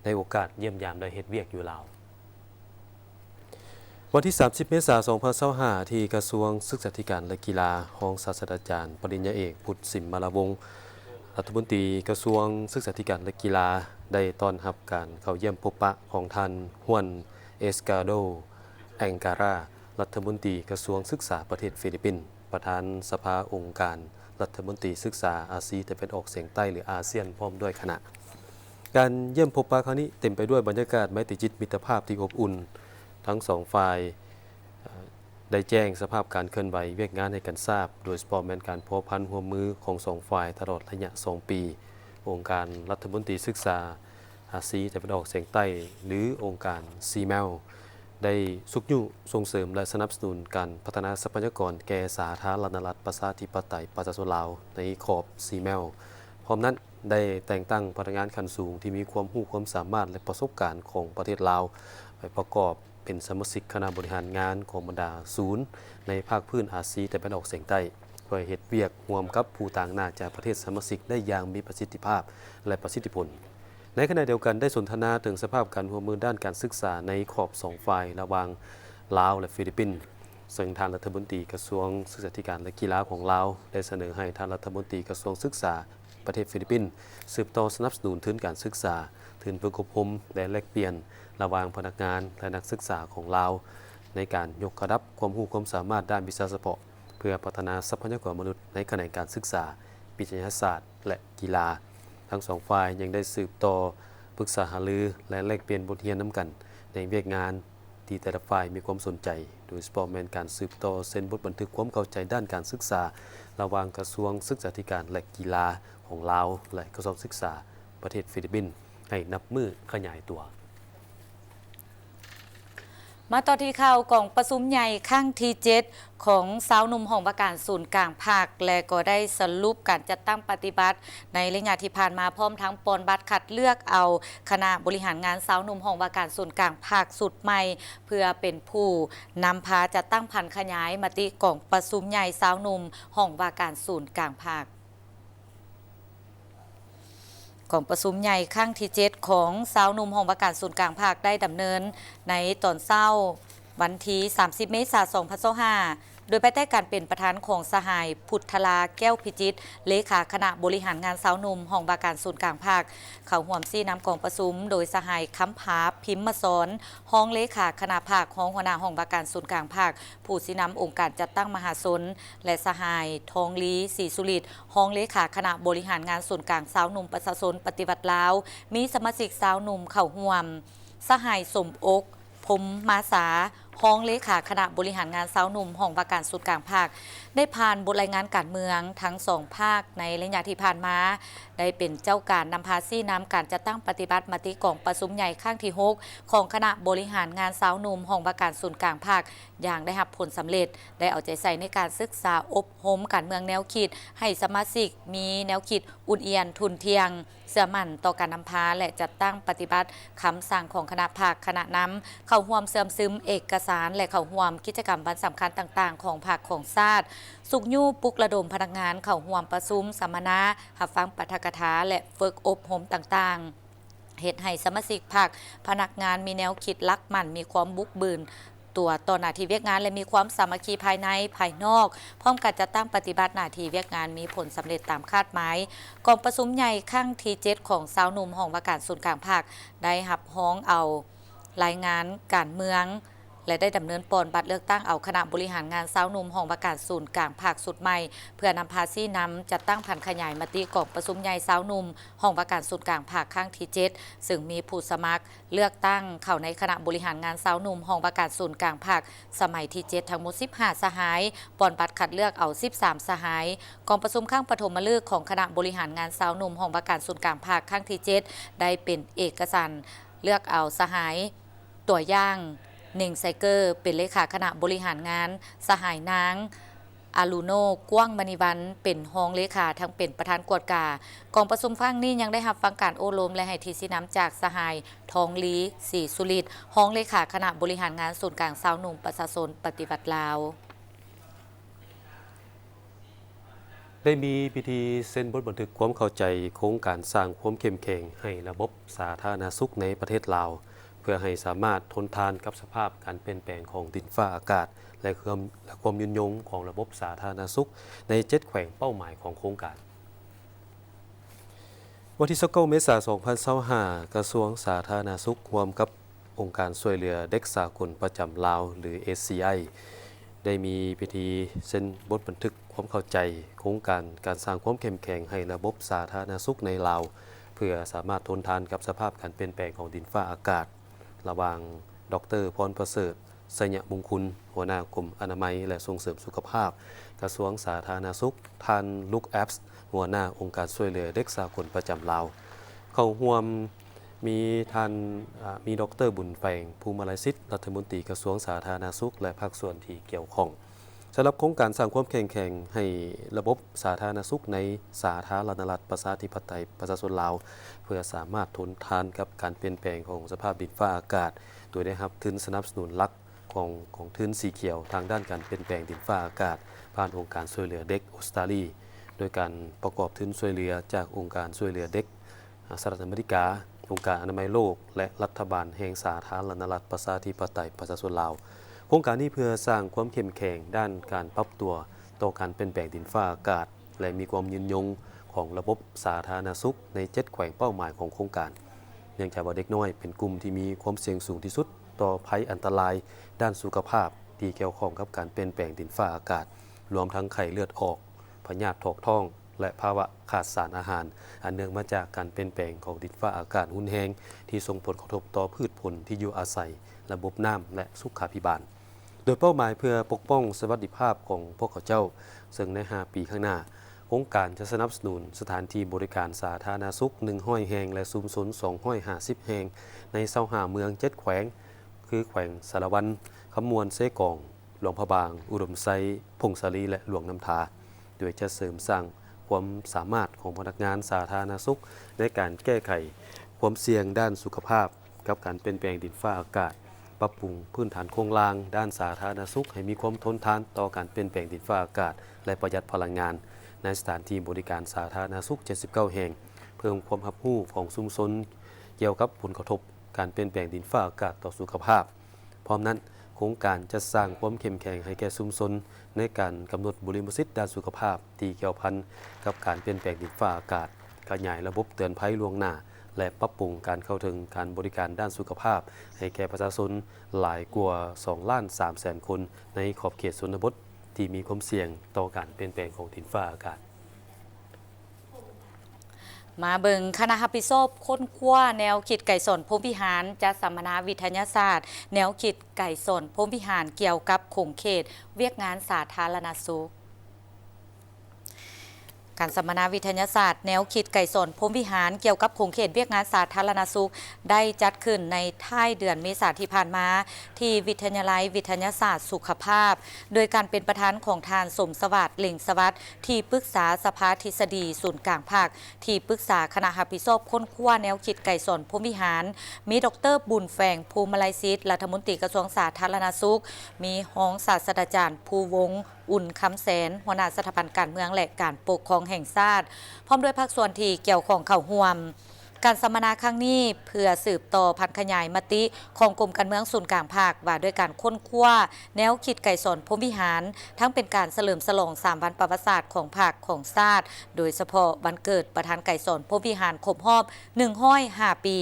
ในโอกาสเยี่ยมยามโดยเฮ็ดเวียกอยู่ลาววันที่ 30 เมษายน 2025 ที่กระทรวงศึกษาธิการและกีฬารองศาสตราจารย์ปริญญาเอกพุทธสิมมาลาวงศ์รัฐมนตรีกระทรวงศึกษาธิการและกีฬาได้ต้อนรับการเข้าเยี่ยมพบปะของท่านฮวนเอสกาโดแองการารัฐมนตรีกระทรวงศึกษาประเทศฟิลิปปินส์ประธานสภาองค์การรัฐมนตรีศึกษาอาซีตะวันออกเฉียงใต้หรืออาเซียนพร้อมด้วยคณะการเยี่ยมพบปะครั้งนี้เต็มไปด้วยบรรยากาศไมตรีจิตมิตรภาพที่อบอุ่นทั้งสองฝ่ายได้แจ้งสภาพการเคลื่อนไหวเวียกงานให้กันทราบโดยเฉพาะแม้นการพัวพันหัวมือของสองฝ่ายตลอดระยะ2 ปีองค์การรัฐมนตรีศึกษาอาซีตะวันออกเฉียงใต้หรือองค์การซีแมลได้สุกยุส่งเสริมและสนับสนุนการพัฒนาทรัพยากรแก่สาธารณรัฐประชาธิปไตยประชาชนลาวในขอบซีแมลพร้อมนั้นได้แต่งตั้งพนักงานขั้นสูงที่มีความรู้ความสามารถและประสบการณ์ของประเทศลาวไปประกอบเป็นสมาชิกคณะบริหารงานของบรรดาศูนย์ในภาคพื้นอาซีตะวันออกเฉียงใต้เพื่อเฮ็ดเวียกร่วมกับผู้ต่างหน้าจากประเทศสมาชิกได้อย่างมีประสิทธิภาพและประสิทธิผลในขณะเดียวกันได้สนทนาถึงสภาพการร่วมมือด้านการศึกษาในขอบ2 ฝ่ายระหว่างลาวและฟิลิปปินส์ซึ่งทางรัฐมนตรีกระทรวงศึกษาธิการและกีฬาของลาวได้เสนอให้ทางรัฐมนตรีกระทรวงศึกษาประเทศฟิลิปปินส์สืบต่อสนับสนุนทุนการศึกษาทุนฝึกอบรมและแลกเปลี่ยนระหว่างพนักงานและนักศึกษาของลาวในการยกระดับความรู้ความสามารถด้านวิชาเฉพาะเพื่อพัฒนาทรัพยากรมนุษย์ในแขนงการศึกษาวิทยาศาสตร์และกีฬาทั้งสองฝ่ายยังได้สืบต่อปรึกษาหารือและแลกเปลี่ยนบทเรียนนำกันในเวียกงานที่แต่ละฝ่ายมีความสนใจโดยเฉพาะแม้นการสืบต่อเส้นบทบันทึกความเข้าใจด้านการศึกษาระหว่างกระทรวงศึกษาธิการและกีฬาของลาวและกระทรวงศึกษาประเทศฟิลิปปินส์ให้นับมือขยายตัวมาต่อที่ข่าวกองประชุมใหญ่ครั้งที่7ของสาวหนุ่มห้องว่าการศูนย์กลางภาคและก็ได้สรุปการจัดตั้งปฏิบัติในระยะที่ผ่านมาพร้อมทั้งปอนบัตรคัดเลือกเอาคณะบริหารงานสาวหนุ่มห้องว่าการศูนย์กลางภาคสุดใหม่เพื่อเป็นผู้นำพาจัดตั้งพันขยายมติกองประชุมใหญ่สาวหนุ่มห้องว่าการศูนย์กลางภาคของประชุมใหญ่ครั้งที่7ของสาวหนุ่มห้องว่าการศูนย์กลางภาคได้ดำเนินในตอนเช้าวันที่30 เมษายน 2025โดยภายใต้การเป็นประธานของสหายพุทธลาแก้วพิจิตรเลขาคณะบริหารงานสาวหนุ่มห้องว่าการศูนย์กลางภาคเข้าร่วมซี่นำกองประชุมโดยสหายค้ำผาพิมพ์มาสอนห้องเลขาคณะภาคของหัวหน้าห้องว่าการศูนย์กลางภาคผู้ซี่นำองค์การจัดตั้งมหาชนและสหายทองลีศรีสุริตห้องเลขาคณะบริหารงานศูนย์กลางสาวหนุ่มประชาชนปฏิบัติลาวมีสมาชิกสาวหนุ่มเข้าร่วมสหายสมอกพมมาสาห้องเลขาคณะบริหารงานสาวหนุ่มห้องว่าการศูนย์กลางภาคได้ผ่านบทรายงานการเมืองทั้ง2 ภาคในระยะที่ผ่านมาได้เป็นเจ้าการนำพาซี่นำการจัดตั้งปฏิบัติมติกองประชุมใหญ่ครั้งที่6ของคณะบริหารงานสาวหนุ่มห้องว่าการศูนย์กลางภาคอย่างได้รับผลสำเร็จได้เอาใจใส่ในการศึกษาอบรมการเมืองแนวคิดให้สมาชิกมีแนวคิดอุ่นเอียนทุนเทียงเสื่อมั่นต่อการนำพาและจัดตั้งปฏิบัติคำสั่งของคณะภาคคณะนำเข้าร่วมเสริมซึมเอกสารและเข้าร่วมกิจกรรมวันสำคัญต่างๆของภาคของชาติสุกยู่ปลุกระดมพนักงานเข้าร่วมประชุมสัมมนารับฟังปาฐกถาและฝึกอบรมต่างๆเหตุให้สมาชิกภาคพนักงานมีแนวคิดรักมั่นมีความบุกบืนตัวต่อหน้าที่เวียกงานและมีความสามัคคีภายในภายนอกพร้อมกันจะตั้งปฏิบัติหน้าที่เวียกงานมีผลสำเร็จตามคาดหมายกองประชุมใหญ่ครั้งที่7ของสาวหนุ่มห้องว่าการศูนย์กลางภาคได้รับฮ้องเอารายงานการเมืองและได้ดำเนินปอนบัตรเลือกตั้งเอาคณะบริหารงานสาวหนุ่มห้องว่าการศูนย์กลางภาคสุดใหม่เพื่อนำพาซี่นำจัดตั้งพันขยายมติกองประชุมใหญ่สาวหนุ่มห้องว่าการศูนย์กลางภาคครั้งที่7ซึ่งมีผู้สมัครเลือกตั้งเข้าในคณะบริหารงานสาวหนุ่มห้องว่าการศูนย์กลางภาคสมัยที่7ทั้งหมด15สหายปอนบัตรคัดเลือกเอา13สหายกองประชุมข้างปฐมฤกษ์ของคณะบริหารงานสาวหนุ่มห้องว่าการศูนย์กลางภาคครั้งที่7ได้เป็นเอกสารเลือกเอาสหายตัวอย่าง1ไซเกอร์เป็นเลขาคณะบริหารงานสหายนางอาลูโนกว้างมณีวันเป็นห้องเลขาทั้งเป็นประธานกวดกากองประชุมครั้งนี้ยังได้รับฟังการโอโลมและให้ทีซีน้ำจากสหายทองลีศรีสุริตห้องเลขาคณะบริหารงานศูนย์กลางสาวหนุ่มประชาชนปฏิบัติลาว ได้มีพิธีเซ็นบทบันทึกความเข้าใจโครงการสร้างความเข้มแข็งให้ระบบสาธารณสุขในประเทศลาวเพื่อให้สามารถทนทานกับสภาพการเปลี่ยนแปลงของดินฟ้าอากาศและความยืนยงของระบบสาธารณสุขใน7แขวงเป้าหมายของโครงการวันที่29เมษายน2025กระทรวงสาธารณสุขร่วมกับองค์การช่วยเหลือเด็กสากลประจำลาวหรือ ACI ได้มีพิธีเซ็นบทบันทึกความเข้าใจโครงการสร้างความเข้มแข็งให้ระบบสาธารณสุขในลาวเพื่อสามารถทนทานกับสภาพการเปลี่ยนแปลงของดินฟ้าอากาศระหว่างดร.พรประเสริฐไสยมงคลหัวหน้ากรมอนามัยและส่งเสริมสุขภาพกระทรวงสาธารณสุขท่านลูกแอปส์หัวหน้าองค์การช่วยเหลือเด็กสากลประจำลาวเข้าร่วมมีดร.บุญแฝงภูมิลัยศิษย์รัฐมนตรีกระทรวงสาธารณสุขและภาคส่วนที่เกี่ยวข้องสำหรับโครงการสร้างความแข็งแกร่งให้ระบบสาธารณสุขในสาธารณรัฐประชาธิปไตยประชาชนลาวเพื่อสามารถทนทานกับการเปลี่ยนแปลงของสภาพดินฟ้าอากาศโดยได้รับทุนสนับสนุนหลักของทุนสีเขียวทางด้านการเปลี่ยนแปลงดินฟ้าอากาศผ่านองค์การช่วยเหลือเด็กออสเตรเลียโดยการประกอบทุนช่วยเหลือจากองค์การช่วยเหลือเด็กสหรัฐอเมริกาองค์การอนามัยโลกและรัฐบาลแห่งสาธารณรัฐประชาธิปไตยประชาชนลาวโครงการนี้เพื่อสร้างความเข้มแข็งด้านการปรับตัวต่อการเปลี่ยนแปลงดินฟ้าอากาศและมีความยืนยงของระบบสาธารณสุขใน7แขวงเป้าหมายของโครงการเนื่องจากว่าเด็กน้อยเป็นกลุ่มที่มีความเสี่ยงสูงที่สุดต่อภัยอันตรายด้านสุขภาพที่เกี่ยวข้องกับการเปลี่ยนแปลงดินฟ้าอากาศรวมทั้งไข้เลือดออกพยาธิท้องท้องและภาวะขาดสารอาหารอันเนื่องมาจากการเปลี่ยนแปลงของดินฟ้าอากาศรุนแรงที่ส่งผลกระทบต่อพืชผลที่อยู่อาศัยระบบน้ำและสุขาภิบาลโดยเป้าหมายเพื่อปกป้องสวัสดิภาพของพวกเขาเจ้าซึ่งใน5 ปีข้างหน้าโครงการจะสนับสนุนสถานที่บริการสาธารณสุข100 แห่งและชุมชน250 แห่งใน25เมือง7แขวงคือแขวงสารวันคำมวนเซกองหลวงพะบางอุดมไซพงศาลีและหลวงน้ำทาโดยจะเสริมสร้างความสามารถของพนักงานสาธารณสุขในการแก้ไขความเสี่ยงด้านสุขภาพกับการเปลี่ยนแปลงดินฟ้าอากาศปรับปรุงพื้นฐานโครงสร้างด้านสาธารณสุขให้มีความทนทานต่อการเปลี่ยนแปลงดินฟ้าอากาศและประหยัดพลังงานในสถานที่บริการสาธารณสุข79 แห่งเพิ่มความรับรู้ของชุมชนเกี่ยวกับผลกระทบการเปลี่ยนแปลงดินฟ้าอากาศต่อสุขภาพพร้อมนั้นโครงการจะสร้างความเข้มแข็งให้แก่ชุมชนในการกำหนดบริมสิทธิ์ด้านสุขภาพที่เกี่ยวพันกับการเปลี่ยนแปลงดินฟ้าอากาศขยายระบบเตือนภัยล่วงหน้าและปรับปรุงการเข้าถึงการบริการด้านสุขภาพให้แก่ประชาชนหลายกว่า2,300,000 คนในขอบเขตชนบทที่มีความเสี่ยงต่อการเปลี่ยนแปลงของดินฟ้าอากาศมาเบิงคณะรับผิดชอบค้นคว้าแนวคิดไก่สนพรหมวิหารจัดสัมมนาวิทยาศาสตร์แนวคิดไก่สนพรหมวิหารเกี่ยวกับขงเขตเวียกงานสาธารณสุขการสัมมนาวิทยาศาสตร์แนวคิดไก่สนพรหมวิหารเกี่ยวกับขงเขตเวียกงานสาธารณสุขได้จัดขึ้นในท้ายเดือนเมษายนที่ผ่านมาที่วิทยาลัยวิทยาศาสตร์สุขภาพโดยการเป็นประธานของทานสมสวัสดิ์เล่งสวัสดิ์ที่ปรึกษาสภาทฤษฎีศูนย์กลางภาคที่ปรึกษาคณะรับผิดชอบค้นคว้าแนวคิดไก่สนพรหมวิหารมีดร.บุญแฝงภูมิลัยศิษย์รัฐมนตรีกระทรวงสาธารณสุขมีรองศาสตราจารย์ภูวงศ์อุ่นคำแสนหัวหน้าสถาบันการเมืองและการปกครองแห่งชาติพร้อมด้วยภาคส่วนที่เกี่ยวข้องเข้าร่วมการสัมมนาครั้งนี้เพื่อสืบต่อพันขยายมติของกรมการเมืองศูนย์กลางภาคว่าด้วยการค้นคว้าแนวคิดไก่สนพรหมวิหารทั้งเป็นการเฉลิมฉลอง3 วันประวัติศาสตร์ของภาคของชาติโดยเฉพาะวันเกิดประธานไก่สนพรหมวิหารครบรอบ105 ปี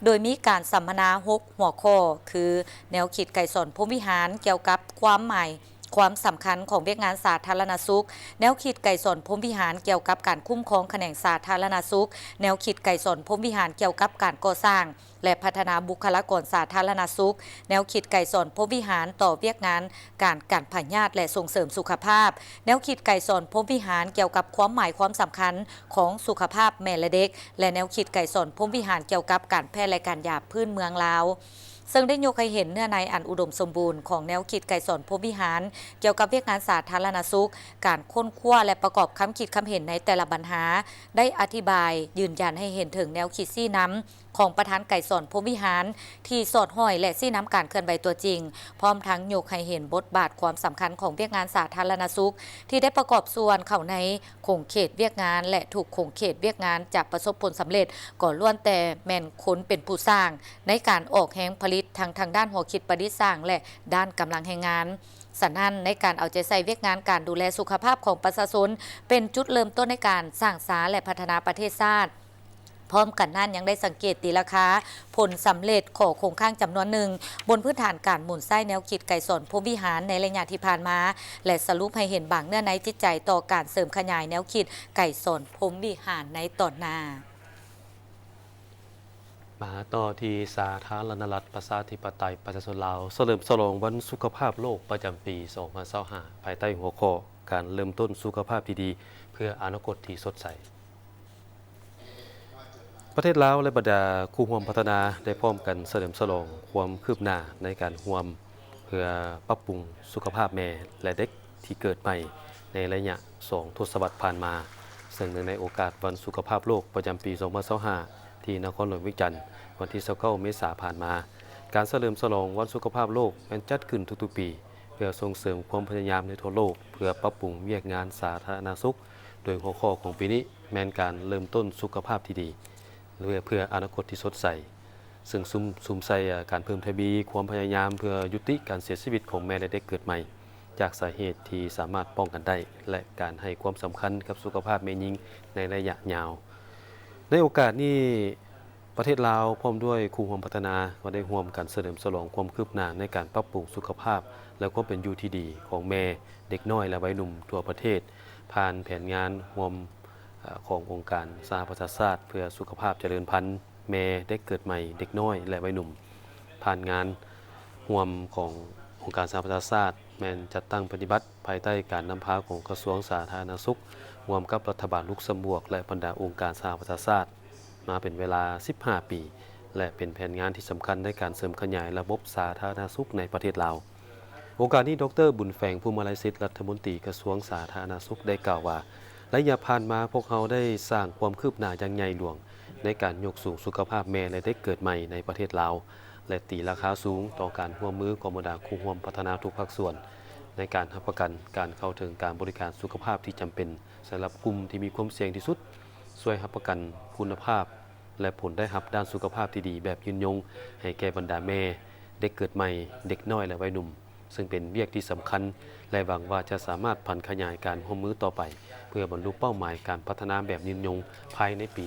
โดยมีการสัมมนา6 หัวข้อคือแนวคิดไก่สนพรหมวิหารเกี่ยวกับความหมายความสำคัญของเวียกงานสาธารณสุขแนวคิดไก่สนพรหมวิหารเกี่ยวกับการคุ้มครองแขนงสาธารณสุขแนวคิดไก่สนพรหมวิหารเกี่ยวกับการก่อสร้างและพัฒนาบุคลากรสาธารณสุขแนวคิดไก่สนพรหมวิหารต่อเวียกงานการพยาธิและส่งเสริมสุขภาพแนวคิดไก่สนพรหมวิหารเกี่ยวกับความหมายความสำคัญของสุขภาพแม่และเด็กและแนวคิดไก่สนพรหมวิหารเกี่ยวกับการแพทย์และการยาพื้นเมืองลาว ซึ่งได้ยกให้เห็นเนื้อในอันอุดมสมบูรณ์ของแนวคิดไก่สอนพรหมวิหารเกี่ยวกับเวียกงานสาธารณสุขการค้นคว้าและประกอบคำคิดคำเห็นในแต่ละปัญหาได้อธิบายยืนยันให้เห็นถึงแนวคิดซี่น้ำของประธานไก่สอนพรหมวิหารที่สอดห้อยและซี่น้ำการเคลื่อนไหวตัวจริงพร้อมทั้งยกให้เห็นบทบาทความสำคัญของเวียกงานสาธารณสุขที่ได้ประกอบส่วนเข้าในโครงเขตเวียกงานและถูกโครงเขตเวียกงานจะประสบผลสำเร็จก็ล้วนแต่แม่นคนเป็นผู้สร้างในการออกแห่งผลิตทางด้านหัวคิดประดิษฐ์สร้างและด้านกำลังแรงงานสนั่นในการเอาใจใส่เวียกงานการดูแลสุขภาพของประชาชนเป็นจุดเริ่มต้นในการสร้างสรรค์และพัฒนาประเทศชาติพร้อมกันนั้นยังได้สังเกตตีราคาผลสำเร็จของโครงข้างจำนวนหนึ่งบนพื้นฐานการหมุนไส้แนวคิดไก่สอนพรหมวิหารในระยะที่ผ่านมาและสรุปให้เห็นบางเนื้อในจิตใจต่อการเสริมขยายแนวคิดไก่สอนพรหมวิหารในตอนหน้ามาต่อที่สาธารณรัฐประชาธิปไตยประชาชนลาวเฉลิมฉลองวันสุขภาพโลกประจำปี 2025 ภายใต้หัวข้อการเริ่มต้นสุขภาพที่ดีเพื่ออนาคตที่สดใสประเทศลาวและบรรดาคู่ร่วมพัฒนาได้พร้อมกันเฉลิมฉลองความคืบหน้าในการร่วมเพื่อปรับปรุงสุขภาพแม่และเด็กที่เกิดใหม่ในระยะ2 ทศวรรษผ่านมาซึ่งในโอกาสวันสุขภาพโลกประจำปี 2025 ที่นครหลวงวิจันทร์วันที่29 เมษายนผ่านมาการเฉลิมฉลองวันสุขภาพโลกเป็นจัดขึ้นทุกๆปีเพื่อส่งเสริมความพยายามในทั่วโลกเพื่อปรับปรุงเวียกงานสาธารณสุขโดยหัวข้อของปีนี้แม่นการเริ่มต้นสุขภาพที่ดีเพื่ออนาคตที่สดใสซึ่งซุ่มใส่การเพิ่มทวีความพยายามเพื่อยุติการเสียชีวิตของแม่และเด็กเกิดใหม่จากสาเหตุที่สามารถป้องกันได้และการให้ความสำคัญกับสุขภาพแม่หญิงในระยะยาวในโอกาสนี้ประเทศลาวพร้อมด้วยคู่ร่วมพัฒนาก็ได้ร่วมกันเฉลิมฉลองความคืบหน้าในการปรับปรุงสุขภาพและความเป็นอยู่ที่ดีของแม่เด็กน้อยและวัยหนุ่มทั่วประเทศผ่านแผนงานร่วมขององค์การสหประชาชาติเพื่อสุขภาพเจริญพันธุ์แม่เด็กเกิดใหม่เด็กน้อยและวัยหนุ่มผ่านงานร่วมขององค์การสหประชาชาติแม่นจัดตั้งปฏิบัติภายใต้การนำพาของกระทรวงสาธารณสุขร่วมกับรัฐบาลลุกเซมเบิร์กและบรรดาองค์การสหประชาชาติมาเป็นเวลา 15 ปี และเป็นแผนงานที่สำคัญในการเสริมขยายระบบสาธารณสุขในประเทศลาวโอกาสนี้ดร.บุญแฝงภูมิลัยศิษย์รัฐมนตรีกระทรวงสาธารณสุขได้กล่าวว่าระยะผ่านมาพวกเขาได้สร้างความคืบหน้าอย่างใหญ่หลวงในการยกสูงสุขภาพแม่และเด็กเกิดใหม่ในประเทศลาวและตีราคาสูงต่อการร่วมมือของบรรดาคู่ร่วมพัฒนาทุกภาคส่วนในการรับประกันการเข้าถึงการบริการสุขภาพที่จำเป็นสำหรับกลุ่มที่มีความเสี่ยงที่สุดช่วยรับประกันคุณภาพและผลได้รับด้านสุขภาพที่ดีแบบยืนยงให้แก่บรรดาแม่เด็กเกิดใหม่เด็กน้อยและวัยหนุ่มซึ่งเป็นเวียกที่สำคัญและหวังว่าจะสามารถพันขยายการร่วมมือต่อไปเพื่อบรรลุเป้าหมายการพัฒนาแบบยืนยงภายในปี 2030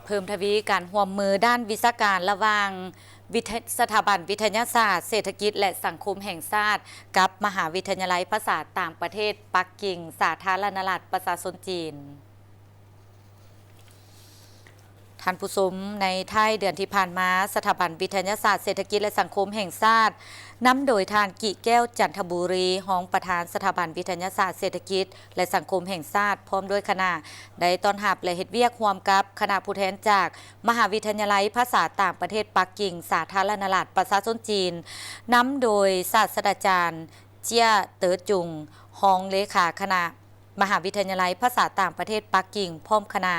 เพิ่มทวีการร่วมมือด้านวิชาการระหว่างสถาบันวิทยาศาสตร์เศรษฐกิจและสังคมแห่งชาติกับมหาวิทยาลัยภาษาต่างประเทศปักกิ่งสาธารณรัฐประชาชนจีนท่านผู้ชมในท้ายเดือนที่ผ่านมาสถาบันวิทยาศาสตร์เศรษฐกิจและสังคมแห่งชาตินำโดยท่านกิแก้วจันทบุรีรองประธานสถาบันวิทยาศาสตร์เศรษฐกิจและสังคมแห่งชาติพร้อมด้วยคณะได้ต้อนรับและเฮ็ดเวียกร่วมกับคณะผู้แทนจากมหาวิทยาลัยภาษาต่างประเทศปักกิ่งสาธารณรัฐประชาชนจีนนำโดยศาสตราจารย์เจี้ยเต๋อจุงรองเลขาคณะมหาวิทยาลัยภาษาต่างประเทศปักกิ่งพร้อมคณะ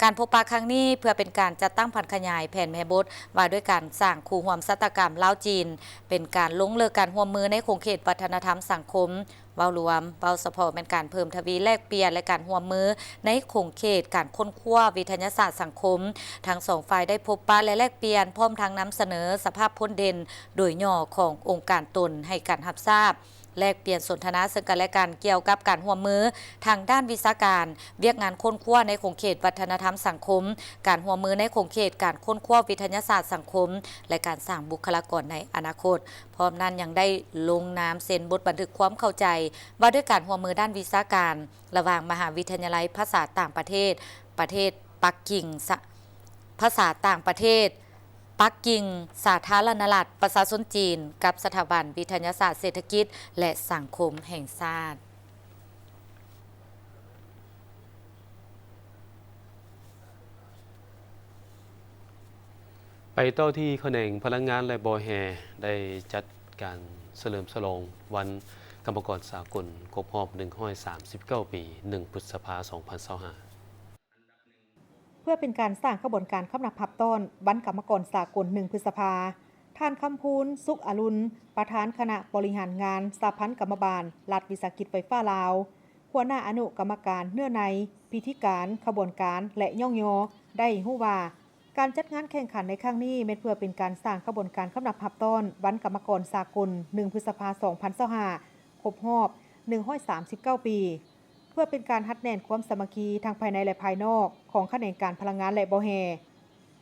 การพบปะครั้งนี้เพื่อเป็นการจัดตั้งพันขยายแผนแม่บทว่าด้วยการสร้างคู่ร่วมสัตกรรมลาวจีนเป็นการลงเลิกการร่วมมือในโครงเขตวัฒนธรรมสังคมเว้ารวมเว้าเฉพาะเป็นการเพิ่มทวีแลกเปลี่ยนและการร่วมมือในโครงเขตการค้นคว้าวิทยาศาสตร์สังคมทั้งสองฝ่ายได้พบปะและแลกเปลี่ยนพร้อมทั้งนำเสนอสภาพพ้นเด่นโดยย่อขององค์การตนให้การรับทราบแลกเปลี่ยนสนทนาซึ่งกันและกันเกี่ยวกับการร่วมมือทางด้านวิชาการเวียกงานค้นคว้าในโครงเขตวัฒนธรรมสังคมการร่วมมือในโครงเขตการค้นคว้าวิทยาศาสตร์สังคมและการสร้างบุคลากรในอนาคตพร้อมนั้นยังได้ลงนามเซ็นบทบันทึกความเข้าใจว่าด้วยการร่วมมือด้านวิชาการระหว่างมหาวิทยาลัยภาษาต่างประเทศปักกิ่งภาษาต่างประเทศปักกิ่งสาธารณรัฐประชาชนจีนกับสถาบันวิทยาศาสตร์เศรษฐกิจและสังคมแห่งชาติ ไปต่อที่แขนงพลังงานและบอแฮได้จัดการเฉลิมฉลองวันกรรมกรสากลครบรอบ139 ปี 1 พฤษภาคม 2025 เพื่อเป็นการสร้างขบวนการคำนับพับต้นวันกรรมกรสากล1 พฤษภาท่านคำพูนสุขอรุณประธานคณะบริหารงานสหพันธ์กรรมบาลรัฐวิสาหกิจไฟฟ้าลาวหัวหน้าอนุกรรมการเนื้อในพิธีการขบวนการและย่องยอได้ฮู้ว่าการจัดงานแข่งขันในครั้งนี้เป็นเพื่อเป็นการสร้างขบวนการคำนับพับต้นวันกรรมกรสากล1 พฤษภาคม 2025 ครบรอบ139 ปี เพื่อเป็นการฮัดแน่นความสามัคคีทางภายในและภายนอกของแขนงการพลังงานและบอแฮ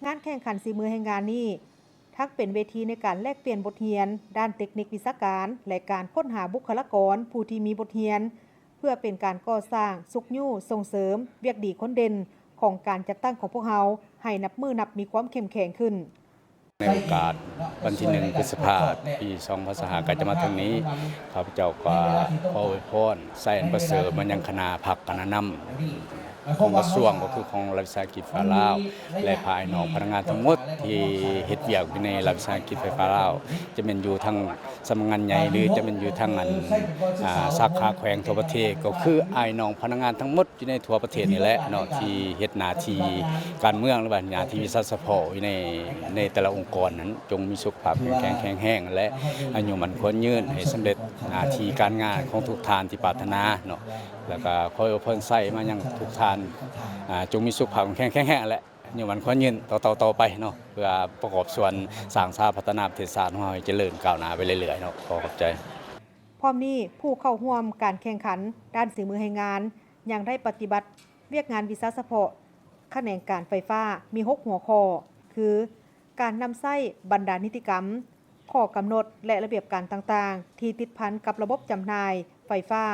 งานแข่งขันสีมือแห่งงานนี้ทั้งเป็นเวทีในการแลกเปลี่ยนบทเรียนด้านเทคนิควิชาการและการค้นหาบุคลากรผู้ที่มีบทเรียนเพื่อเป็นการก่อสร้างสุขยู่ส่งเสริมเวียกดีคนเด่นของการจัดตั้งของพวกเราให้นับมือนับมีความเข้มแข็งขึ้นในโอกาสวันที่1 พฤษภาคม ปี2025ก็จะมาถึงนี้ข้าพเจ้าก็ขออวยพรใส่อันประเสริฐมันยังคณะพรรคคณะนำของกระทรวงก็คือของรัฐวิสาหกิจไฟฟ้าลาวและภายนอกพนักงานทั้งหมดที่เฮ็ดเวียกอยู่ในรัฐวิสาหกิจไฟฟ้าลาวจะเป็นอยู่ทั้งสำนักงานใหญ่หรือจะเป็นอยู่ทั้งสาขาแขวงทั่วประเทศก็คืออ้ายน้องพนักงานทั้งหมดอยู่ในทั่วประเทศนี่แหละเนาะที่เฮ็ดหน้าที่การเมืองหรือว่าหน้าที่วิชาเฉพาะอยู่ในแต่ละองค์กรนั้นจงมีสุขภาพแข็งแรงและอายุมั่นขวัญยืนให้สำเร็จหน้าที่การงานของทุกท่านที่ปรารถนาเนาะแล้วก็ขออวยพรใส่มายังทุกท่านจงมีสุขภาพแข็งแรงและอยู่มันควรยืนต่อไปเนาะเพื่อประกอบส่วนสร้างชาติพัฒนาประเทศชาติของเราให้เจริญก้าวหน้าไปเรื่อยๆเนาะขอบใจพร้อมนี้ผู้เข้าร่วมการแข่งขันด้านฝีมือแห่งงานยังได้ปฏิบัติเวียกงานวิชาเฉพาะแขนงการไฟฟ้ามี6หัวข้อคือการนำใช้บรรดานิติกรรมข้อกำหนดและระเบียบการต่างๆที่ติดพันกับระบบจำหน่ายไฟฟ้า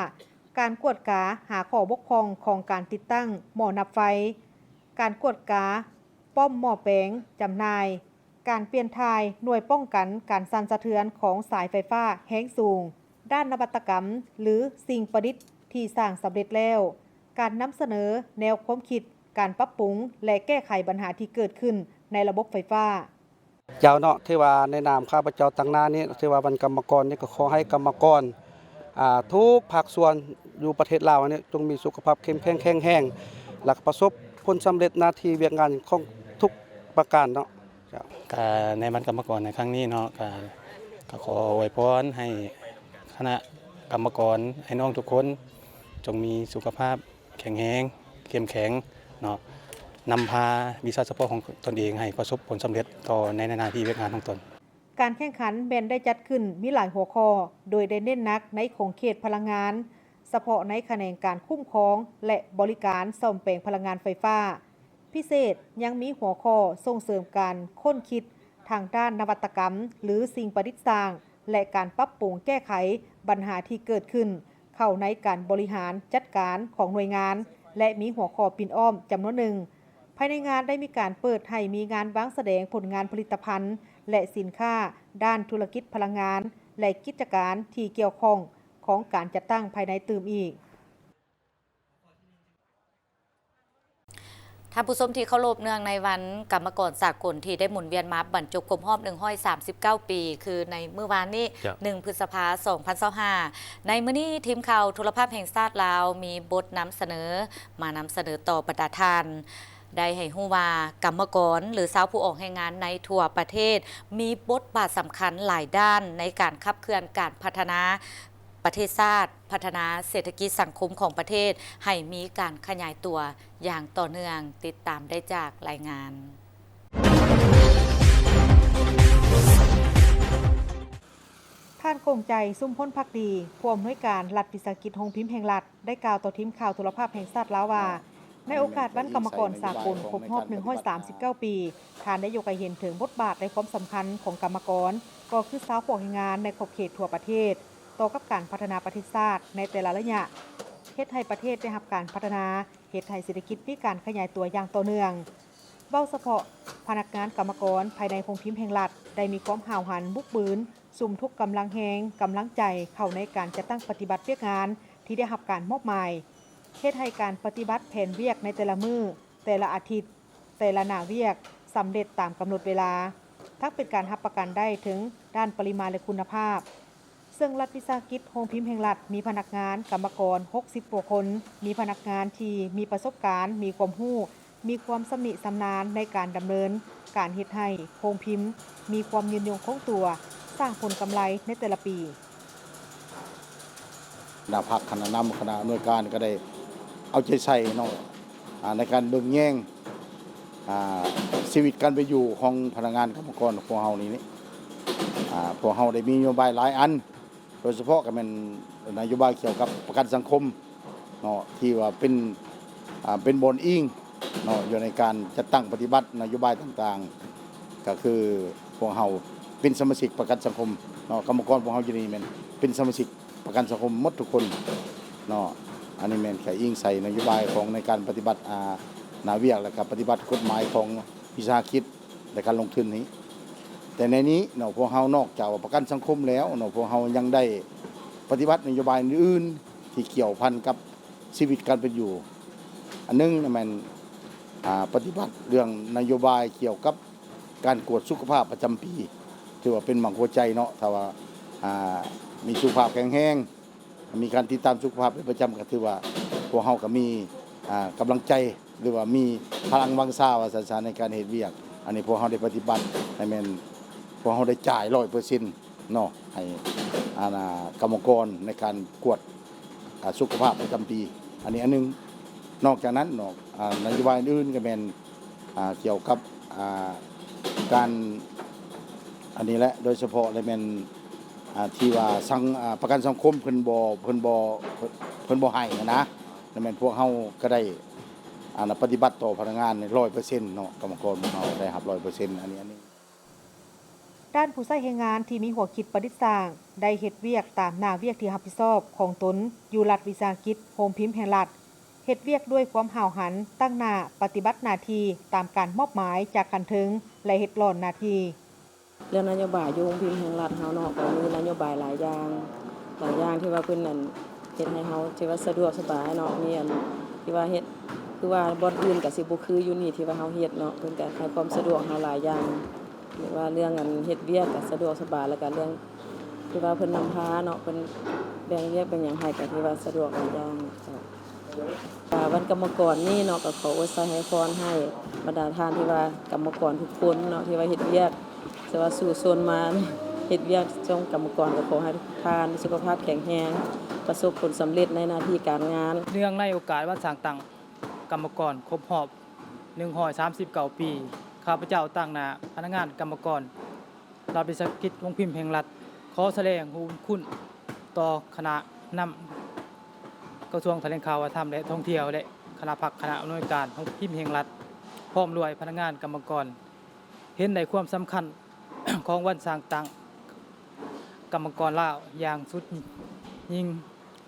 การกวดกาหาข้อบกพร่องของการติดตั้งหม้อนับไฟการกวดกาป้อมหม้อแปลงจำหน่ายการเปลี่ยนถ่ายหน่วยป้องกันการสั่นสะเทือนของสายไฟฟ้าแรงสูงด้านนวัตกรรมหรือสิ่งประดิษฐ์ที่สร้างสำเร็จแล้วการนำเสนอแนวความคิดการปรับปรุงและแก้ไขปัญหาที่เกิดขึ้นในระบบไฟฟ้าเจ้าเนาะที่ว่าในนามข้าพเจ้าตั้งหน้านี้ที่ว่าวันกรรมกรนี่ก็ขอให้กรรมกรทุกภาคส่วนอยู่ประเทศลาวนี่จงมีสุขภาพเข้มแข็งแข็งแรงและประสบผลสำเร็จหน้าที่เวียกงานของทุกประการเนาะในวันกรรมกรในครั้งนี้เนาะก็ขออวยพรให้คณะกรรมกรให้น้องทุกคนจงมีสุขภาพแข็งแรงเข้มแข็งเนาะนำพาวิชาเฉพาะของตนเองให้ประสบผลสำเร็จต่อในหน้าที่เวียกงานของตนการแข่งขันแบนได้จัดขึ้นมีหลายหัวข้อโดยได้เน้นหนักในของเขตพลังงานเฉพาะในแขนงการคุ้มครองและบริการซ่อมแปลงพลังงานไฟฟ้าพิเศษยังมีหัวข้อส่งเสริมการค้นคิดทางด้านนวัตกรรมหรือสิ่งประดิษฐ์สร้างและการปรับปรุงแก้ไขปัญหาที่เกิดขึ้นเข้าในการบริหารจัดการของหน่วยงานและมีหัวข้อปิ่นอ้อมจำนวนหนึ่งภายในงานได้มีการเปิดให้มีงานวางแสดงผลงานผลิตภัณฑ์และสินค้าด้านธุรกิจพลังงานและกิจการที่เกี่ยวข้องของการจัดตั้งภายในตื่มอีกท่านผู้ชมที่เคารพเนื่องในวันกรรมกรสากลที่ได้หมุนเวียนมาบรรจบครบรอบ139 ปีคือในเมื่อวานนี้1 พฤษภาคม 2025ในมื้อนี้ทีมข่าวโทรภาพแห่งชาติลาวมีบทนำเสนอต่อบรรดาท่านได้ให้ฮู้ว่ากรรมกรหรือชาวผู้ออกแรงงานในทั่วประเทศมีบทบาทสำคัญหลายด้านในการขับเคลื่อนการพัฒนาประเทศชาติพัฒนาเศรษฐกิจสังคมของประเทศให้มีการขยายตัวอย่างต่อเนื่องติดตามได้จากรายงานท่านคงใจซุ่มพ้นภักดีผู้อำนวยการรัฐวิสาหกิจโรงพิมพ์แห่งรัฐได้กล่าวต่อทีมข่าวโทรภาพแห่งชาติลาวว่าในโอกาสวันกรรมกรสากลครบรอบ139 ปีท่านได้ยกให้เห็นถึงบทบาทในความสำคัญของกรรมกรก็คือชาวผู้ออกแรงงานในขอบเขตทั่วประเทศต่อกับการพัฒนาประเทศชาติในแต่ละระยะเฮ็ดให้ประเทศได้รับการพัฒนาเฮ็ดให้เศรษฐกิจมีการขยายตัวอย่างต่อเนื่องเว้าเฉพาะพนักงานกรรมกรภายในโรงพิมพ์แห่งรัฐได้มีความห้าวหันบุกบืนสุ่มทุกกำลังแฮงกำลังใจเข้าในการจัดตั้งปฏิบัติเวียกงานที่ได้รับการมอบหมายเฮ็ดให้การปฏิบัติแผนเวียกในแต่ละมื้อแต่ละอาทิตย์แต่ละหน้าเวียกสำเร็จตามกำหนดเวลา ทั้งเป็นการรับประกันได้ถึงด้านปริมาณและคุณภาพซึ่งรัฐวิสาหกิจโรงพิมพ์แห่งรัฐมีพนักงานกรรมกร60กว่าคนมีพนักงานที่มีประสบการณ์มีความรู้มีความสำนิสำนาญในการดำเนินการเฮ็ดให้โรงพิมพ์มีความยืนยงคงตัวสร้างผลกำไรในแต่ละปีคณะพักคณะนำคณะหน่วยการก็ได้เอาใจใส่เนาะในการเบิ่งแย่งชีวิตการไปอยู่ของพนักงานกรรมกรพวกเฮานี่พวกเฮาได้มีนโยบายหลายอันโดยเฉพาะก็เป็นนโยบายเกี่ยวกับประกันสังคมเนาะที่ว่าเป็นบนอิงเนาะอยู่ในการจัดตั้งปฏิบัตินโยบายต่างๆก็คือพวกเฮาเป็นสมาชิกประกันสังคมเนาะกรรมกรพวกเฮาอยู่นี่แม่นเป็นสมาชิกประกันสังคมหมดทุกคนเนาะอันนี้แม่นแค่อิงใส่นโยบายของในการปฏิบัตินาเวียกและก็ปฏิบัติกฎหมายของวิสาหกิจในการลงทุนนี้แต่ในนี้เนาะพวกเฮานอกจากประกันสังคมแล้วเนาะพวกเฮายังได้ปฏิบัตินโยบายอื่นที่เกี่ยวพันกับชีวิตการเป็นอยู่อันนึงมันปฏิบัติเรื่องนโยบายเกี่ยวกับการกวดสุขภาพประจำปีถือว่าเป็นหมั่งหัวใจเนาะถ้าว่ามีสุขภาพแข็งแรงมีการติดตามสุขภาพเป็นประจำก็ถือว่าพวกเฮาก็มีกำลังใจหรือว่ามีพลังวังซ่าว่าสารในการเฮ็ดเวียกอันนี้พวกเฮาได้ปฏิบัติให้แม่นพวกเฮาได้จ่าย 100% เนาะให้กรรมกรในการกวดสุขภาพประจำปีอันนี้อันนึงนอกจากนั้นเนาะนโยบายอื่นก็แม่นเกี่ยวกับการอันนี้แหละโดยเฉพาะเลยแม่นที่ว่าประกันสังคมเพิ่นบ่ให้นะแล้วแม่นพวกเฮาก็ได้ปฏิบัติต่อพนักงาน 100% เนาะกรรมกรของเฮาได้รับ 100% อันนี้ด้านผู้ใช้แรงงานที่มีหัวคิดประดิษฐ์สร้างได้เฮ็ดเวียกตามหน้าเวียกที่รับผิดชอบของตนอยู่รัฐวิสาหกิจโรงพิมพ์แห่งรัฐเฮ็ดเวียกด้วยความห้าวหันตั้งหน้าปฏิบัติหน้าที่ตามการมอบหมายจากคันถึงและเฮ็ดหล่อนหน้าที่เรื่องนโยบายโรงพิมพ์แห่งรัฐเฮาเนาะก็มีนโยบายหลายอย่างที่ว่าเพิ่นนั่นเฮ็ดให้เฮาที่ว่าสะดวกสบายเนาะมีอันที่ว่าเฮ็ดคือว่าบ่อนอื่นก็สิบ่คืออยู่นี่ที่ว่าเฮาเฮ็ดเนาะเพิ่นก็ให้ความสะดวกเฮาหลายอย่างหรือว่าเรื่องอันเฮ็ดเวียกก็สะดวกสบายแล้วก็เรื่องที่ว่าเพิ่นนำพาเนาะเพิ่นแบ่งเวียกเป็นหยังให้ก็ที่ว่าสะดวกหลายอย่างวันกรรมกรนี่เนาะก็ขออวยพรให้พรให้บรรดาท่านที่ว่ากรรมกรทุกคนเนาะที่ว่าเฮ็ดเวียกแต่ว่าสู่ส่วนมาเฮ็ดเวียกจงกรรมกรก็ขอให้ทุกท่านสุขภาพแข็งแรงประสบผลสำเร็จในหน้าที่การงานเนื่องในโอกาสวันสร้างตั้งกรรมกรครบรอบ139 ปีข้าพเจ้าตั้งหน้าพนักงานกรรมกรรัฐวิสาหกิจโรงพิมพ์แห่งรัฐขอแสดงคุณต่อคณะนำกระทรวงแถลงข่าววัฒนธรรมและท่องเที่ยวและคณะพักคณะอำนวยการโรงพิมพ์แห่งรัฐพร้อมด้วยพนักงานกรรมกรเห็นในความสำคัญ ของวันสร้างตั้งกรรมกรลาวอย่างสุดยิ่ง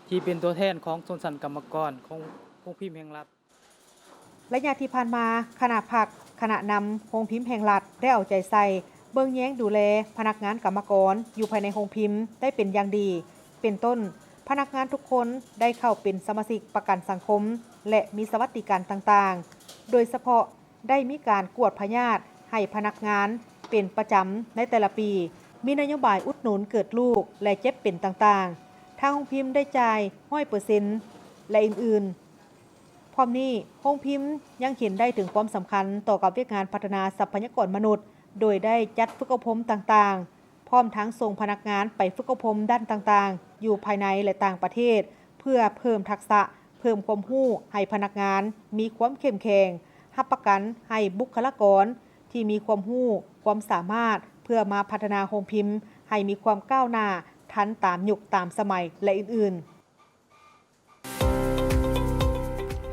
ที่เป็นตัวแทนของชนชั้นกรรมกรของโรงพิมพ์แห่งรัฐระยะที่ผ่านมาคณะพักคณะนำโรงพิมพ์แห่งรัฐได้เอาใจใส่เบิ่งแย้งดูแลพนักงานกรรมกรอยู่ภายในโรงพิมพ์ได้เป็นอย่างดีเป็นต้นพนักงานทุกคนได้เข้าเป็นสมาชิกประกันสังคมและมีสวัสดิการต่างๆโดยเฉพาะได้มีการกวดพยาธิให้พนักงานเป็นประจำในแต่ละปีมีนโยบายอุดหนุนเกิดลูกและเจ็บเป็นต่างๆทางโรงพิมพ์ได้จ่าย 100% และอื่นๆพร้อมนี้โรงพิมพ์ยังเห็นได้ถึงความสำคัญต่อกับเวียกงานพัฒนาทรัพยากรมนุษย์โดยได้จัดฝึกอบรมต่างๆพร้อมทั้งส่งพนักงานไปฝึกอบรมด้านต่างๆอยู่ภายในและต่างประเทศเพื่อเพิ่มทักษะเพิ่มความรู้ให้พนักงานมีความเข้มแข็งรับประกันให้บุคลากรที่มีความรู้ความสามารถเพื่อมาพัฒนาโรงพิมพ์ให้มีความก้าวหน้าทันตามยุคตามสมัยและอื่นๆ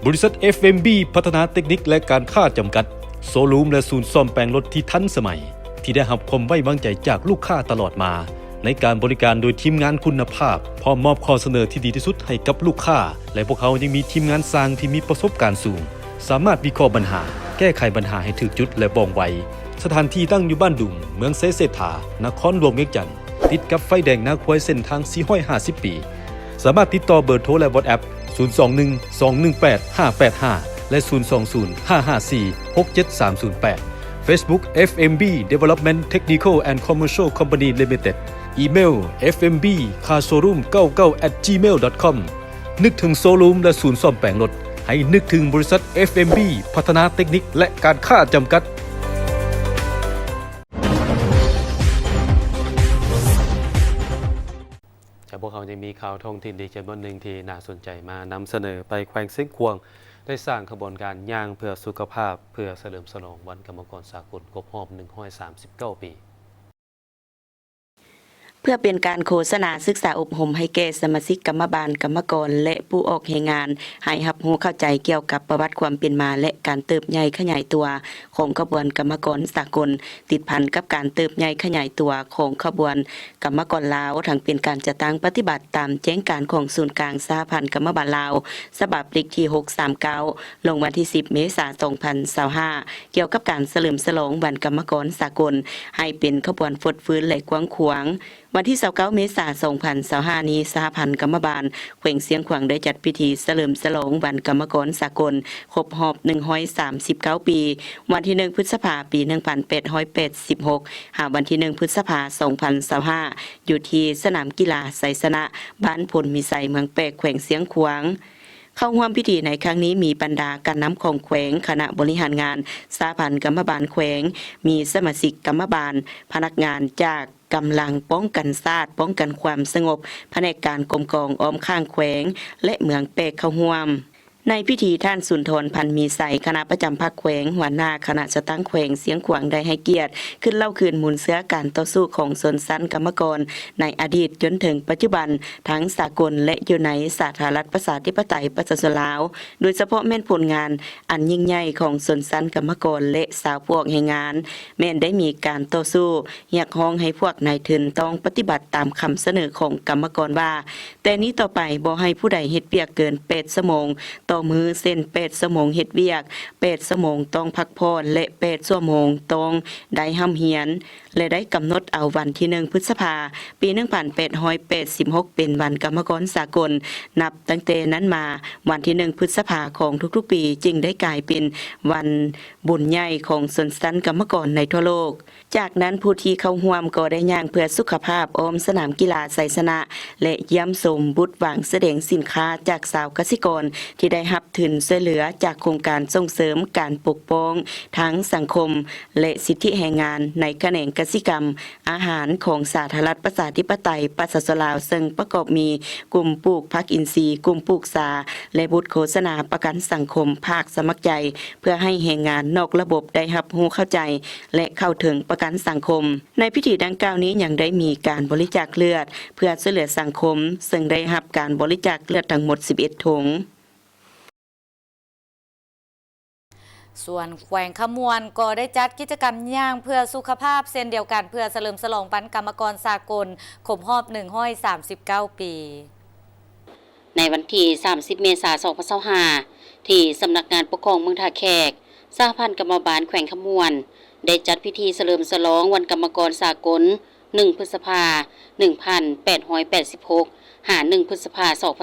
บริษัท FMB พัฒนาเทคนิคและการค้าจำกัดโซลูมและศูนย์ซ่อมแปลงรถที่ทันสมัยที่ได้รับความไว้วางใจจากลูกค้าตลอดมาในการบริการโดยทีมงานคุณภาพพร้อมมอบข้อเสนอที่ดีที่สุดให้กับลูกค้าและพวกเขายังมีทีมงานสร้างที่มีประสบการณ์สูงสามารถวิเคราะห์ปัญหาแก้ไขปัญหาให้ถูกจุดและว่องไวสถานที่ตั้งอยู่บ้านดุงเมืองเซเสถานครหลวงเวียงจันทน์ติดกับไฟแดงนาควายเส้นทาง450 ปีสามารถติดต่อเบอร์โทรและ WhatsApp 021 218 585และ020 554 67308 Facebook FMB Development Technical and Commercial Company Limited Email fmbcarshowroom99@gmail.com นึกถึงโซลูมและศูนย์ซ่อมแปลงรถให้นึกถึงบริษัท FMB พัฒนาเทคนิคและการค้าจำกัดพวกเขาจะมีข่าวท้องถิ่นดีจำนวนหนึ่งที่น่าสนใจมานำเสนอไปแขวงเส้นควงได้สร้างขบวนการย่างเพื่อสุขภาพเพื่อเฉลิมฉลองวันกรรมกรสากลครบรอบ139 ปีเพื่อเป็นการโฆษณาศึกษาอบรมให้แก่สมาชิกกรรมบาลกรรมกรและผู้ออกแรงงานให้รับรู้เข้าใจเกี่ยวกับประวัติความเป็นมาและการเติบใหญ่ขยายตัวของขบวนกรรมกรสากลติดพันกับการเติบใหญ่ขยายตัวของขบวนกรรมกรลาวทั้งเป็นการจัดตั้งปฏิบัติตามแจ้งการของศูนย์กลางสหพันธ์กรรมบาลลาวฉบับเลขที่639ลงวันที่10 เมษายน 2025เกี่ยวกับการเฉลิมฉลองวันกรรมกรสากลให้เป็นขบวนฟดฟื้นและกว้างขวางวันที่29 เมษายน 2025นี้สหพันธ์กรรมบาลแขวงเสียงขวางได้จัดพิธีเฉลิมฉลองวันกรรมกรสากลครบรอบ139 ปีวันที่1 พฤษภาคม ปี 1886 หาวันที่1 พฤษภาคม 2025อยู่ที่สนามกีฬาไสสนะบ้านพลมีไสเมืองแปกแขวงเสียงขวางเข้าร่วมพิธีในครั้งนี้มีบรรดาการนำของแขวงคณะบริหารงานสหพันธ์กรรมบาลแขวงมีสมาชิกกรรมบาลพนักงานจากกำลังป้องกันชาติป้องกันความสงบแผนกการกรมกองอ้อมข้างแขวงและเมืองแปกเข้าร่วมในพิธีท่านสุนทรพันธ์มีใสคณะประจำภาคแขวงหัวหน้าคณะจัดตั้งแขวงเสียงขวางได้ให้เกียรติขึ้นเล่าคืนมูลเสื้อการต่อสู้ของชนชั้นกรรมกรในอดีตจนถึงปัจจุบันทั้งสากลและอยู่ในสาธารณรัฐประชาธิปไตยประชาชนลาวโดยเฉพาะแม่นผลงานอันยิ่งใหญ่ของชนชั้นกรรมกรและสาวพวกแรงงานแม้นได้มีการต่อสู้เรียกร้องให้พวกนายทุนต้องปฏิบัติตามคำเสนอของกรรมกรว่าแต่นี้ต่อไปบ่ให้ผู้ใดเฮ็ดเวียกเกิน8 ชั่วโมงต่อมือเส้น8 ชั่วโมงเฮ็ดเวียก8 ชั่วโมงต้องพักผ่อนและ8 ชั่วโมงต้องได้ห้ำเฮียนและได้กำหนดเอาวันที่1 พฤษภาคม ปี 1886 เป็นวันกรรมกรสากลนับตั้งแต่นั้นมาวันที่1 พฤษภาคมของทุกๆปีจึงได้กลายเป็นวันบุญใหญ่ของชนชั้นกรรมกรในทั่วโลกจากนั้นผู้ที่เข้าร่วมก็ได้ย่างเพื่อสุขภาพอ้อมสนามกีฬาไสสนะและเยี่ยมชมบุตรหวังแสดงสินค้าจากสาวกสิกรที่ได้รับทุนช่วยเหลือจากโครงการส่งเสริมการปกป้องทั้งสังคมและสิทธิแรงงานในแขนงกสิกรรมอาหารของสาธารณรัฐประชาธิปไตยประชาชนลาวซึ่งประกอบมีกลุ่มปลูกผักอินทรีย์กลุ่มปลูกสาและบุตรโฆษณาประกันสังคมภาคสมัครใจเพื่อให้แรงงานนอกระบบได้รับรู้เข้าใจและเข้าถึงประกันสังคมในพิธีดังกล่าวนี้ยังได้มีการบริจาคเลือดเพื่อช่วยเหลือสังคมซึ่งได้รับการบริจาคเลือดทั้งหมด11 ถุงส่วนแขวงขมวนก็ได้จัดกิจกรรมย่างเพื่อสุขภาพเช่นเดียวกันเพื่อเฉลิมฉลองวันกรรมกรสากลครบรอบ139 ปีในวันที่30 เมษายน 2025ที่สำนักงานปกครองเมืองท่าแขกสหพันธ์กรรมบาลแขวงขมวนได้จัดพิธีเฉลิมฉลองวันกรรมกรสากล1 พฤษภาคม 1886 หา 1 พฤษภาคม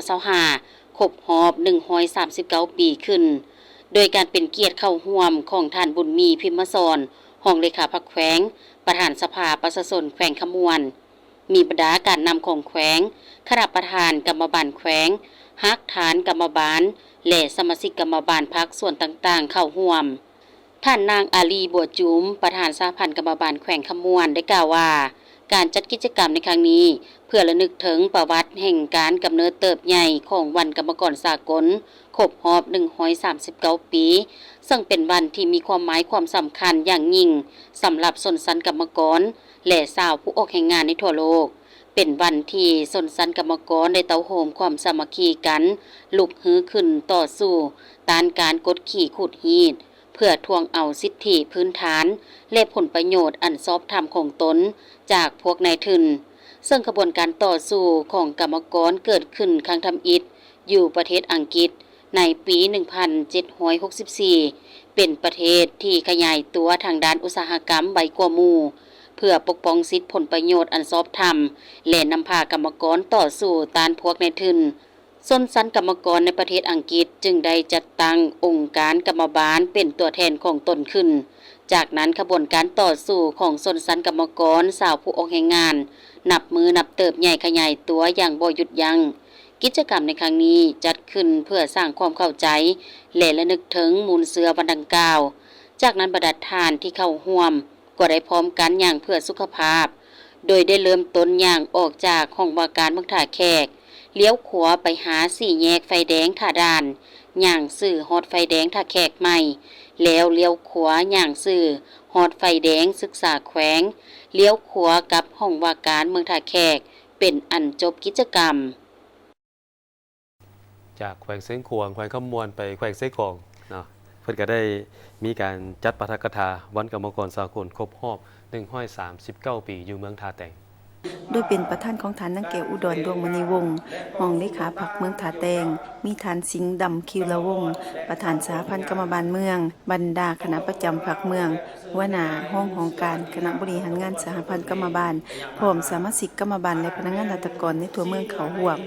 2025ครบรอบ139 ปีขึ้นโดยการเป็นเกียรติเข้าร่วมของท่านบุญมีพิมพ์สอนรองเลขาพรรคแขวงประธานสภาประชาชนแขวงขมวนมีบรรดาการนำของแขวงคณะประธานกรรมบาลแขวงฮักฐานกรรมบาลและสมาชิกกรรมบาลพรรคส่วนต่างๆเข้าร่วมท่านนางอาลีบัวจุ๋มประธานสหพันธ์กรรมบาลแขวงขมวนได้กล่าวว่าการจัดกิจกรรมในครั้งนี้เพื่อระลึกถึงประวัติแห่งการกำเนิดเติบใหญ่ของวันกรรมกรสากลครบรอบ139 ปีซึ่งเป็นวันที่มีความหมายความสำคัญอย่างยิ่งสำหรับชนชั้นกรรมกรและชาวผู้ออกแรงงานในทั่วโลกเป็นวันที่ชนชั้นกรรมกรได้เต้าโหมความสามัคคีกันลุกฮือขึ้นต่อสู้ต้านการกดขี่ขูดรีดเพื่อทวงเอาสิทธิพื้นฐานและผลประโยชน์อันชอบธรรมของตนจากพวกนายทุนซึ่งกระบวนการต่อสู้ของกรรมกรเกิดขึ้นครั้งทำอิฐอยู่ประเทศอังกฤษในปี 1764 เป็นประเทศที่ขยายตัวทางด้านอุตสาหกรรมไวกว่าหมู่เพื่อปกป้องสิทธิผลประโยชน์อันชอบธรรมและนำพากรรมกรต่อสู้ต้านพวกนายทุนชนชั้นกรรมกรในประเทศอังกฤษจึงได้จัดตั้งองค์การกรรมบาลเป็นตัวแทนของตนขึ้น จากนั้นขบวนการต่อสู้ของชนชั้นกรรมกรสาวผู้ออกแรงงานนับมือนับเติบใหญ่ขยายตัวอย่างบ่หยุดยัง้งกิจกรรมในครั้งนี้จัดขึ้นเพื่อสร้างความเข้าใจและระลึกถึงมูลเสือวันดังกล่าวจากนั้นบรรดาทานที่เข้าร่วมก็ได้พร้อมกันอย่างเพื่อสุขภาพโดยได้เริ่มต้นอย่างออกจากห้องว่าการเมืองท่าแขกเลี้ยวขวาไปหาสี่แยกไฟแดงท่าด่านย่างสื่อฮอดไฟแดงท่าแขกใหม่แล้วเลี้ยวขวาย่างสื่อฮอดไฟแดงศึกษาแขวงเลี้ยวขวากับห้องว่าการเมืองท่าแขกเป็นอันจบกิจกรรมจากแขวงเส้นขวงแขวงขมวนไปแขวงเส้นกองเนาะเพิ่นก็ได้มีการจัดปาฐกถาวันกรรมกรสากลครบรอบ139 ปีอยู่เมืองท่าแตง โดยเป็นประธานของฐานนางแก้วอุดรดวงมณีวงศ์รองเลขาพรรคเมืองท่าแตงมีฐานสิงห์ดำคิวละวงศ์ประธานสหพันธ์กรรมบาลเมืองบรรดาคณะประจำพรรคเมืองหัวหน้าห้องของการคณะบริหารงานสหพันธ์กรรมบาลพร้อมสมาชิกกรรมบาลและพนักงานราชการในทั่วเมืองเขาห่วง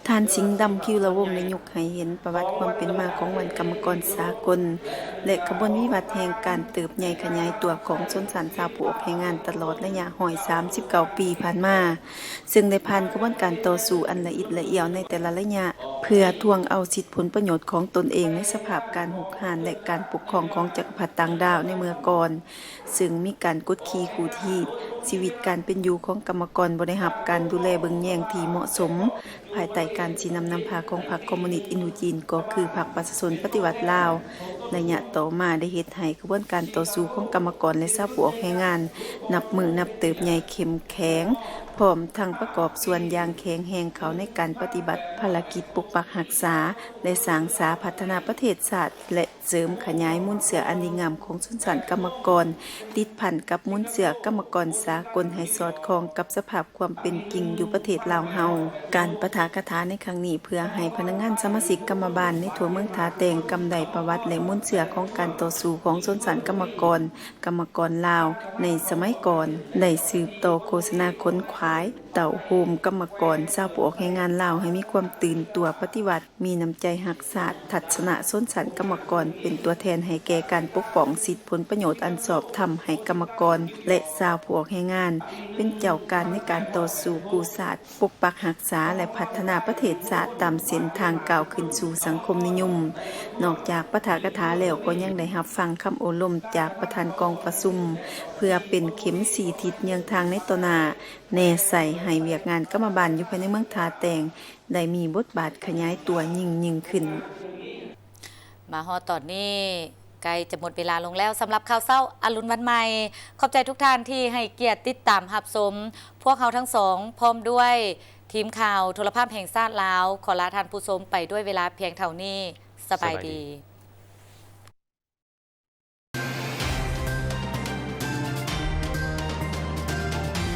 ทานสิงห์ดำคิวละวงศ์ได้ยกให้เห็นประวัติความเป็นมาของวันกรรมกรสากลและขบวนวิวัฒน์แห่งการเติบใหญ่ขยายตัวของชนชั้นชาวผู้ออกแรงงานตลอดระยะ39 ปีผ่านมาซึ่งได้ผ่านกระบวนการต่อสู้อันละเอียดละเอียวในแต่ละระยะเพื่อทวงเอาสิทธิผลประโยชน์ของตนเองในสภาพการหุกหานและการปกครองของจักรพรรดิต่างดาวในเมื่อก่อนซึ่งมีการกดขี่ขู่ทีบชีวิตการเป็นอยู่ของกรรมกรบ่ได้รับการดูแลเบิ่งแยงที่เหมาะสมภายใต้การชี้นำพาของพรรคคอมมิวนิสต์อินโดจีนก็คือพรรคประชาชนปฏิวัติลาวระยะต่อมาได้เฮ็ดให้กระบวนการต่อสู้ของกรรมกรและชาวผู้ออกแรงงานนับมือนับเติบใหญ่เข้มแข็งพร้อมทั้งประกอบส่วนอย่างแข็งแรงเขาในการปฏิบัติภารกิจปกปักรักษาและสร้างสาพัฒนาประเทศชาติและเสริมขยายมูลเสืออันดีงามของชนชั้นกรรมกรติดพันกับมูลเสือกรรมกรสากลให้สอดคล้องกับสภาพความเป็นจริงอยู่ประเทศลาวเฮาการปะทะกถาในครั้งนี้เพื่อให้พนักงานสมาชิกกรรมบาลในทั่วเมืองท่าแตงกำไดประวัติและมูลเสือของการต่อสู้ของชนชั้นกรรมกรลาวในสมัยก่อนได้สืบต่อโฆษณาค้นขวายเต่าโฮมกรรมกรชาวผู้ออกแรงงานลาวให้มีความตื่นตัวปฏิวัติมีน้ำใจรักษาทัศนะชนชั้นกรรมกรเป็นตัวแทนให้แก่การปกป้องสิทธิผลประโยชน์อันชอบธรรมให้กรรมกรและชาวผู้ออกแรงงานเป็นเจ้าการในการต่อสู้กู้ชาติปกปักรักษาและพัฒนาประเทศชาติตามเส้นทางก้าวขึ้นสู่สังคมนิยมนอกจากปาฐกถาแล้วก็ยังได้รับฟังคำโอลมจากประธานกองประชุมเพื่อเป็นเข็มสีทิศเยืองทางในต่อหน้าแน่ใส่ให้เวียกงานกรรมบาลอยู่ภายในเมืองท่าแตงได้มีบทบาทขยายตัวยิ่งขึ้นมาฮอดตอนนี้ใกล้จะหมดเวลาลงแล้วสำหรับข่าวเช้าอรุณวันใหม่ขอบใจทุกท่านที่ให้เกียรติติดตามรับชมพวกเขาทั้งสองพร้อมด้วยทีมข่าวโทรภาพแห่งชาติลาวขอลาท่านผู้ชมไปด้วยเวลาเพียงเท่านี้สบายดี